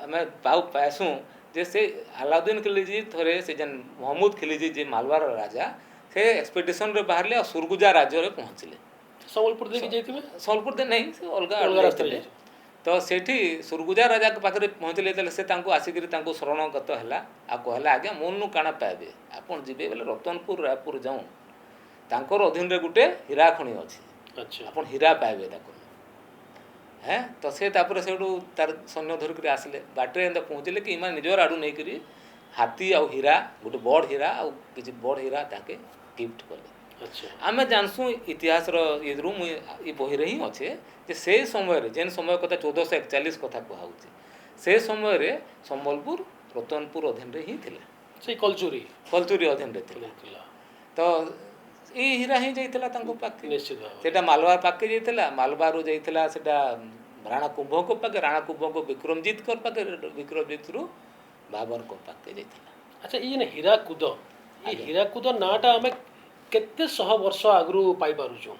ଆମେ ପାଇସୁଁ ଯେ ସେ ଆଲାଉଦ୍ଦିନ ଖିଲିଜି ଥରେ ସେ ଯେନ୍ ମହମ୍ମଦ ଖିଲିଜି ଯେ ମାଲୱାର ରାଜା, ସେ ଏକ୍ସପେଡ଼ିସନରେ ବାହାରିଲେ ଆଉ ସୁରଗୁଜା ରାଜ୍ୟରେ ପହଞ୍ଚିଲେ। ସମ୍ବଲପୁର ଦେଇକି ଯାଇଥିବେ? ସମ୍ବଲପୁର ଦେ ନାହିଁ, ସେ ଅଲଗା ରାସ୍ତାରେ। ତ ସେଇଠି ସୁରଗୁଜା ରାଜାଙ୍କ ପାଖରେ ପହଞ୍ଚିଲେ ଯେତେବେଳେ ସେ ତାଙ୍କୁ ଆସିକରି ତାଙ୍କୁ ଶରଣଗତ ହେଲା ଆଉ କହିଲା ଆଜ୍ଞା ମୋର୍ନୁ କାଣା ପାଇବେ, ଆପଣ ଯିବେ ବୋଲେ ରତନପୁର ରାୟପୁର ଯାଉଁ, ତାଙ୍କର ଅଧୀନରେ ଗୋଟେ ହୀରା ଖଣି ଅଛି, ଆପଣ ହୀରା ପାଇବେ ତାକୁ। ତ ସେ ତାପରେ ସେଇଠୁ ତାର ସୈନ୍ୟ ଧରିକରି ଆସିଲେ, ବାଟରେ ଏନ୍ତା ପହଞ୍ଚିଲେ କି ଇମାନେ ନିଜର ଆଡ଼ୁ ନେଇକରି ହାତୀ ଆଉ ହୀରା, ଗୋଟେ ବଡ଼ ହୀରା ଆଉ କିଛି ବଡ଼ ହୀରା ତାକେ ଗିଫ୍ଟ କଲେ। ଆମେ ଜାଣସୁଁ ଇତିହାସର ଇରୁ ମୁଇଁ ଇ ବହିରେ ହିଁ ଅଛେ ଯେ ସେ ସମୟରେ ଯେନ୍ ସମୟ କଥା 1441 କଥା କୁହାହେଉଛି, ସେ ସମୟରେ ସମ୍ବଲପୁର ରତନପୁର ଅଧୀନରେ ହିଁ ଥିଲା, ସେଇ କଲଚୁରୀ ଅଧୀନରେ ଥିଲା। ତ ଏଇ ହୀରା ହିଁ ଯାଇଥିଲା ତାଙ୍କ ପାଖେ, ସେଇଟା ମାଲୱାର ପାଖେ ଯାଇଥିଲା, ମାଲୱାରରୁ ଯାଇଥିଲା ସେଇଟା ରାଣା କୁମ୍ଭଙ୍କ ପାଖେ, ରାଣା କୁମ୍ଭଙ୍କ ବିକ୍ରମଜିତଙ୍କ ପାଖେ, ବିକ୍ରମଜିତରୁ ବାବରଙ୍କ ପାଖେ ଯାଇଥିଲା। ଆଚ୍ଛା, ଏଇ ଯେନ୍ ହୀରାକୁଦ, ଏଇ ହୀରାକୁଦ ନାଁଟା ଆମେ କେତେ ଶହ ବର୍ଷ ଆଗରୁ ପାଇପାରୁଛୁ?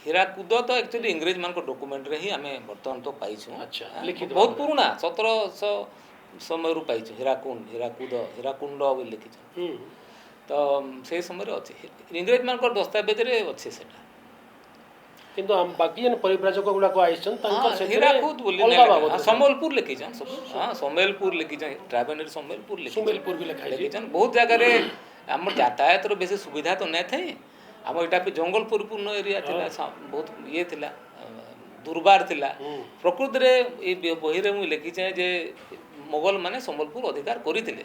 ହୀରାକୁଦ ତ ଆକ୍ଚୁଆଲି ଇଂରେଜ ମାନଙ୍କ ଡକୁମେଣ୍ଟରେ ହିଁ ଆମେ ବର୍ତ୍ତମାନ ତ ପାଇଛୁ। ଆଚ୍ଛା, ଲିଖିତ ବହୁତ ଭାବରେ। ପୁରୁଣା 1700 ସମୟରୁ ପାଇଛୁ ହୀରାକୁଦ ବୋଲି ଲେଖିଛୁ। ତ ସେଇ ସମୟରେ ଅଛି, ଇଂରେଜ ମାନଙ୍କର ଦସ୍ତାବେଜରେ ଅଛି ସେଟା। କିନ୍ତୁ ବାକି ଯେନ୍ ପରିବ୍ରାଜକ ଗୁଡ଼ାକ ଆଇସନ୍ ତାଙ୍କର ସେଥିରେ ହୀରାକୁଦ ବୋଲି ଅଲଗା ବାବଦ ସମ୍ବଲପୁର ଲେଖିଛନ୍ ସବୁ। ସମ୍ବଲପୁର ଲେଖିଛନ୍, ଟ୍ରାଭେଲର ସମ୍ବଲପୁର ସମ୍ବଲପୁର ବି ଲେଖା ହେଇଛି। ଲେଖିଛନ୍। ବହୁତ ଜାଗାରେ ଆମର ଯାତାୟାତର ବେଶୀ ସୁବିଧା ତ ନାଇଁ ଥାଏ। ଆମ ଏଇଟା ବି ଜଙ୍ଗଲ ପରିପୂର୍ଣ୍ଣ ଏରିଆ ଥିଲା, ବହୁତ ଇଏ ଥିଲା, ଦୁର୍ବାର ଥିଲା। ପ୍ରକୃତିରେ ଏଇ ବହିରେ ମୁଁ ଲେଖିଛେଁ ଯେ ମୋଗଲ ମାନେ ସମ୍ବଲପୁର ଅଧିକାର କରିଥିଲେ,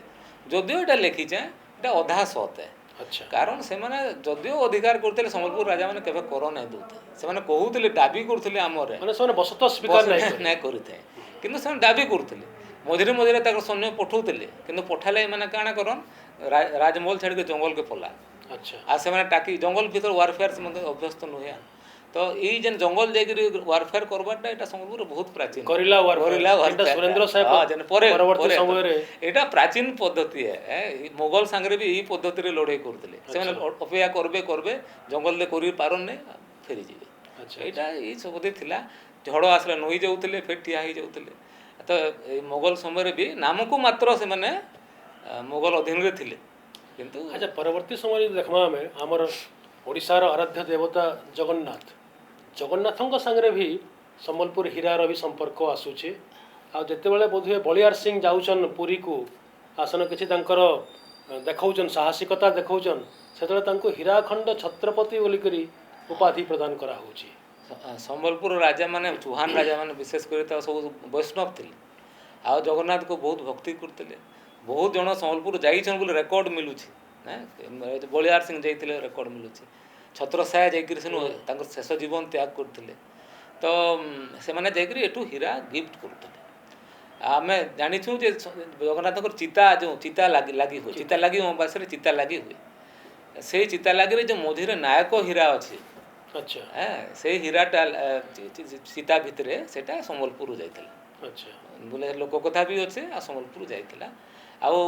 ଯଦିଓ ଏଇଟା ଲେଖିଛେଁ ଏଇଟା ଅଧା ସତ। ଆଚ୍ଛା, କାରଣ ସେମାନେ ଯଦିଓ ଅଧିକାର କରୁଥିଲେ ସମ୍ବଲପୁର ରାଜାମାନେ କେବେ କର ନାଇଁ ଦେଉଥିଲେ। ସେମାନେ କହୁଥିଲେ, ଦାବି କରୁଥିଲେ ଆମର ମାନେ ସେମାନେ ବସତ ସ୍ୱୀକାର ନାଇଁ କରିଥାଏ, କିନ୍ତୁ ସେମାନେ ଦାବି କରୁଥିଲେ। ମଝିରେ ମଝିରେ ତାଙ୍କର ସୈନ୍ୟ ପଠାଉଥିଲେ, କିନ୍ତୁ ପଠାଇଲେ ଏମାନେ କାଣା କରନ୍, ରାଜମହଲ ଛାଡ଼ିକି ଜଙ୍ଗଲକେ ପଲା। ଆଚ୍ଛା, ଆଉ ସେମାନେ ଟାକି ଜଙ୍ଗଲ ଭିତରେ ୱାରଫେୟାର ମଧ୍ୟ ଅଭ୍ୟସ୍ତ ନୁହେଁ। ତ ଏଇ ଯେନ୍ ଜଙ୍ଗଲ ଯାଇକରି ୱାରଫେୟାର କରବାଟା ଏଇଟା ସମ୍ବଲପୁର ବହୁତ ପ୍ରାଚୀନ କରିଲା ସୁରେନ୍ଦ୍ର ସାହେବ ପରବର୍ତ୍ତୀ ସମୟରେ ଏଇଟା ପ୍ରାଚୀନ ପଦ୍ଧତି। ମୋଗଲ ସାଙ୍ଗରେ ବି ଏଇ ପଦ୍ଧତିରେ ଲଢ଼େଇ କରୁଥିଲେ। ସେମାନେ ଅପେକ୍ଷା କରବେ ଜଙ୍ଗଲରେ କରି ପାରନ୍ନେ ଫେରିଯିବେ। ଏଇଟା ଏଇ ସବୁ ଥିଲା। ଝଡ଼ ଆସିଲେ ନଈ ଯାଉଥିଲେ, ଫେର ଠିଆ ହେଇଯାଉଥିଲେ। ତ ଏଇ ମୋଗଲ ସମୟରେ ବି ନାମକୁ ମାତ୍ର ସେମାନେ ମୋଗଲ ଅଧୀନରେ ଥିଲେ, କିନ୍ତୁ ଆଚ୍ଛା ପରବର୍ତ୍ତୀ ସମୟରେ ଯଦି ଦେଖିବା ଆମେ ଆମର ଓଡ଼ିଶାର ଆରାଧ୍ୟ ଦେବତା ଜଗନ୍ନାଥଙ୍କ ସାଙ୍ଗରେ ବି ସମ୍ବଲପୁର ହୀରାର ବି ସମ୍ପର୍କ ଆସୁଛି। ଆଉ ଯେତେବେଳେ ବୋଧହୁଏ ବଳିଆର ସିଂ ଯାଉଛନ୍ ପୁରୀକୁ, ଆସନ କିଛି ତାଙ୍କର ଦେଖାଉଛନ୍, ସାହସିକତା ଦେଖାଉଛନ୍, ସେତେବେଳେ ତାଙ୍କୁ ହୀରାଖଣ୍ଡ ଛତ୍ରପତି ବୋଲିକରି ଉପାଧି ପ୍ରଦାନ କରାହେଉଛି। ସମ୍ବଲପୁର ରାଜାମାନେ, ଚୌହାନ ରାଜାମାନେ ବିଶେଷ କରି ତ ସବୁ ବୈଷ୍ଣବ ଥିଲେ, ଆଉ ଜଗନ୍ନାଥଙ୍କୁ ବହୁତ ଭକ୍ତି କରୁଥିଲେ। ବହୁତ ଜଣ ସମ୍ବଲପୁର ଯାଇଛନ୍ ବୋଲି ରେକର୍ଡ ମିଳୁଛି। ବଳିଆର ସିଂ ଯାଇଥିଲେ ରେକର୍ଡ ମିଳୁଛି। ଛତ୍ରସାୟା ଯାଇକରି ସେନୁ ତାଙ୍କର ଶେଷ ଜୀବନ ତ୍ୟାଗ କରିଥିଲେ। ତ ସେମାନେ ଯାଇକରି ଏଠୁ ହୀରା ଗିଫ୍ଟ କରୁଥିଲେ। ଆମେ ଜାଣିଛୁ ଯେ ଜଗନ୍ନାଥଙ୍କର ଚିତା ଲାଗି ହୁଏ, ଚିତା ଲାଗି ଅମାବାସ୍ୟାରେ ଚିତା ଲାଗି ହୁଏ। ସେଇ ଚିତା ଲାଗିରେ ଯେଉଁ ମଝିରେ ନାୟକ ହୀରା ଅଛି, ଆଚ୍ଛା, ସେଇ ହୀରାଟା ସୀତା ଭିତରେ ସେଇଟା ସମ୍ବଲପୁର ଯାଇଥିଲା। ଆଚ୍ଛା, ବୋଲେ ଲୋକ କଥା ବି ଅଛି, ଆଉ ସମ୍ବଲପୁର ଯାଇଥିଲା। ଆଉ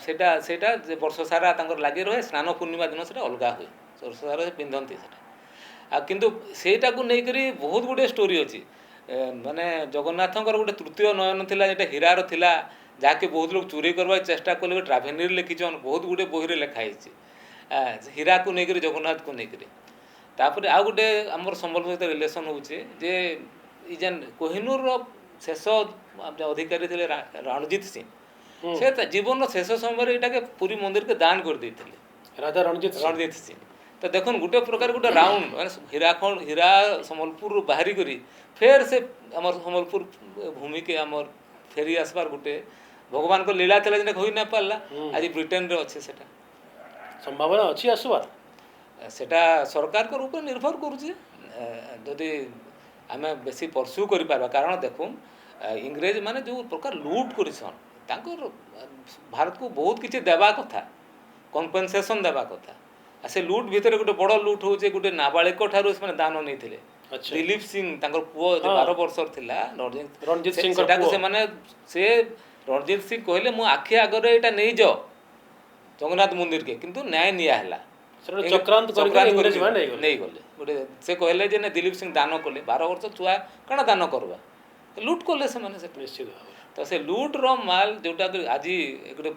ସେଇଟା ବର୍ଷ ସାରା ତାଙ୍କର ଲାଗି ରହେ। ସ୍ନାନ ପୂର୍ଣ୍ଣିମା ଦିନ ସେଇଟା ଅଲଗା ହୁଏ, ବର୍ଷ ସାରା ପିନ୍ଧନ୍ତି ସେଇଟା। ଆଉ କିନ୍ତୁ ସେଇଟାକୁ ନେଇକରି ବହୁତ ଗୁଡ଼ିଏ ଷ୍ଟୋରି ଅଛି। ମାନେ ଜଗନ୍ନାଥଙ୍କର ଗୋଟେ ତୃତୀୟ ନୟନ ଥିଲା, ଯେଟା ହୀରାର ଥିଲା, ଯାହାକି ବହୁତ ଲୋକ ଚୋରି କରିବାକୁ ଚେଷ୍ଟା କଲେ। ଟ୍ରାଭେଲରେ ଲେଖିଛନ୍, ବହୁତ ଗୁଡ଼ିଏ ବହିରେ ଲେଖା ହେଇଛି ହୀରାକୁ ନେଇକରି, ଜଗନ୍ନାଥକୁ ନେଇକରି। ତାପରେ ଆଉ ଗୋଟେ ଆମର ସମ୍ବଲପୁର ସହିତ ରିଲେସନ୍ ହେଉଛି ଯେ ଇ ଯେନ୍ କୋହିନୂରର ଶେଷ ଅଧିକାରୀ ଥିଲେ ରଣଜିତ ସିଂ। ସେ ଜୀବନର ଶେଷ ସମୟରେ ଏଇଟାକେ ପୁରୀ ମନ୍ଦିରକେ ଦାନ କରିଦେଇଥିଲେ, ରାଜା ରଣଜିତ ସିଂ। ତ ଦେଖୁନ୍ ଗୋଟେ ପ୍ରକାର ଗୋଟେ ରାଉଣ୍ଡ, ମାନେ ହୀରା ସମ୍ବଲପୁରରୁ ବାହାରି କରି ଫେର୍ ସେ ଆମର ସମ୍ବଲପୁର ଭୂମିକେ ଆମର ଫେରି ଆସିବାର ଗୋଟେ ଭଗବାନଙ୍କ ଲୀଳା ଥିଲା, ଯେଟା ହୋଇ ନାଇଁ ପାରିଲା। ଆଜି ବ୍ରିଟେନରେ ଅଛି, ସେଟା ସମ୍ଭାବନା ଅଛି ଆସିବାର। ସେଟା ସରକାରଙ୍କର ଉପରେ ନିର୍ଭର କରୁଛି, ଯଦି ଆମେ ବେଶୀ ପର୍ସ୍ୟୁ କରିପାରିବା। କାରଣ ଦେଖୁନ୍ ଇଂରେଜ ମାନେ ଯେଉଁ ପ୍ରକାର ଲୁଟ୍ କରିଛନ୍, ତାଙ୍କର ଭାରତକୁ ବହୁତ କିଛି ଦେବା କଥା, କମ୍ପେନସେସନ୍ ଦେବା କଥା। ଆଉ ସେ ଲୁଟ୍ ଭିତରେ ଗୋଟେ ବଡ଼ ଲୁଟ୍ ହେଉଛି ଗୋଟେ ନାବାଳିକ ଠାରୁ ସେମାନେ ଦାନ ନେଇଥିଲେ। ଦିଲ୍ଲୀପ ସିଂ ତାଙ୍କର ପୁଅ 12 ବର୍ଷର ଥିଲା, ରଣଜିତ ସିଂ, ସେଟାକୁ ସେମାନେ ରଣଜିତ ସିଂ କହିଲେ ମୁଁ ଆଖି ଆଗରେ ଏଇଟା ନେଇଯାଅ ଜଗନ୍ନାଥ ମନ୍ଦିରକେ, କିନ୍ତୁ ନ୍ୟାୟ ନିଆ ହେଲା। ଚକ୍ରାନ୍ତ ନେଇଗଲେ। ଗୋଟେ ସେ କହିଲେ ଯେ ନା ଦିଲ୍ଲୀପ ସିଂ ଦାନ କଲେ, 12 ବର୍ଷ ଛୁଆ କାଣା ଦାନ କରବା, ଲୁଟ୍ କଲେ ସେମାନେ। ସେଟା ନିଶ୍ଚିତ। ତ ସେ ଲୁଟ୍ର ମାଲ ଯେଉଁଟାକି ଆଜି ଗୋଟେ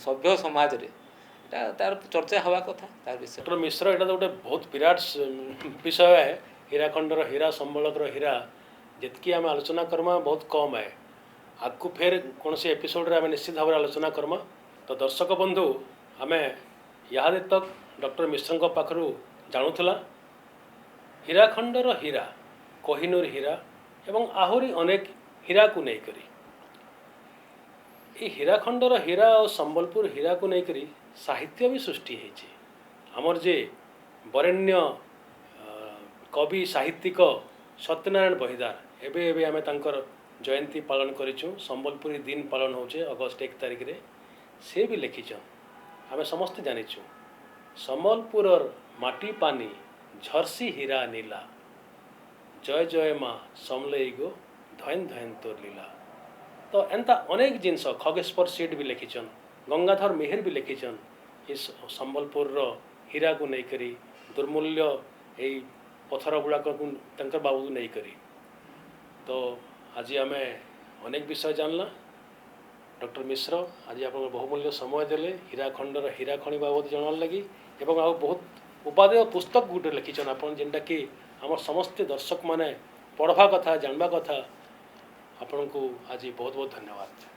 ସଭ୍ୟ ସମାଜରେ ଏଇଟା ତାର ଚର୍ଚ୍ଚା ହେବା କଥା, ତାର ବିଷୟ। ଡକ୍ଟର ମିଶ୍ର, ଏଇଟା ତ ଗୋଟେ ବହୁତ ବିରାଟ ବିଷୟ ହେ। ହୀରାଖଣ୍ଡର ହୀରା, ସମ୍ବଳର ହୀରା, ଯେତିକି ଆମେ ଆଲୋଚନା କର୍ମା ବହୁତ କମ୍ ହେ। ଆଗକୁ ଫେର୍ କୌଣସି ଏପିସୋଡ଼ରେ ଆମେ ନିଶ୍ଚିତ ଭାବରେ ଆଲୋଚନା କର୍ମା। ତ ଦର୍ଶକ ବନ୍ଧୁ, ଆମେ ଇହାଦେ ତକ୍ ଡକ୍ଟର ମିଶ୍ରଙ୍କ ପାଖରୁ ଜାଣୁଥିଲା ହୀରାଖଣ୍ଡର ହୀରା, କୋହିନୂର ହୀରା ଏବଂ ଆହୁରି ଅନେକ ହୀରାକୁ ନେଇକରି, এই ହୀରାଖଣ୍ଡର ହୀରା ଆଉ ସମ୍ବଲପୁର ହୀରାକୁ ନେଇକରି ସାହିତ୍ୟ ବି ସୃଷ୍ଟି ହେଇଛି। ଆମର ଯେ ବରେଣ୍ୟ କବି ସାହିତ୍ୟିକ ସତ୍ୟନାରାୟଣ ବହିଦାର, ଏବେ ଆମେ ତାଙ୍କର ଜୟନ୍ତୀ ପାଳନ କରିଛୁ। ସମ୍ବଲପୁରୀ ଦିନ ପାଳନ ହେଉଛେ ଅଗଷ୍ଟ 1 ତାରିଖରେ। ସେ ବି ଲେଖିଛନ୍, ଆମେ ସମସ୍ତେ ଜାଣିଛୁ, ସମ୍ବଲପୁରର ମାଟି ପାନି ଝର୍ସି ହୀରା ନୀଲା, ଜୟ ଜୟ ମା ସମଲେଇ ଗୋ ଧୈନ ଧୈନ ତୋର ଲୀଲା। ତ ଏନ୍ତା ଅନେକ ଜିନିଷ ଖଗେଶ୍ୱର ସେଠ ବି ଲେଖିଛନ୍, ଗଙ୍ଗାଧର ମେହେର ବି ଲେଖିଛନ୍ ଏ ସମ୍ବଲପୁରର ହୀରାକୁ ନେଇକରି, ଦୁର୍ମୂଲ୍ୟ ଏଇ पथर गुड़ाक बाबू नहीं करी। तो आज आम अनेक विषय जानला। डॉक्टर मिश्र आज आप बहुमूल्य समय देले हीराखंडर हीरा खनि बाबद जानवार लगी एवं आ बहुत उपादेय पुस्तक गोटे लिखिछन आपन जेनटा कि आम समस्त दर्शक माने पढ़वा कथा जानवा कथा। आपन को आज बहुत बहुत धन्यवाद।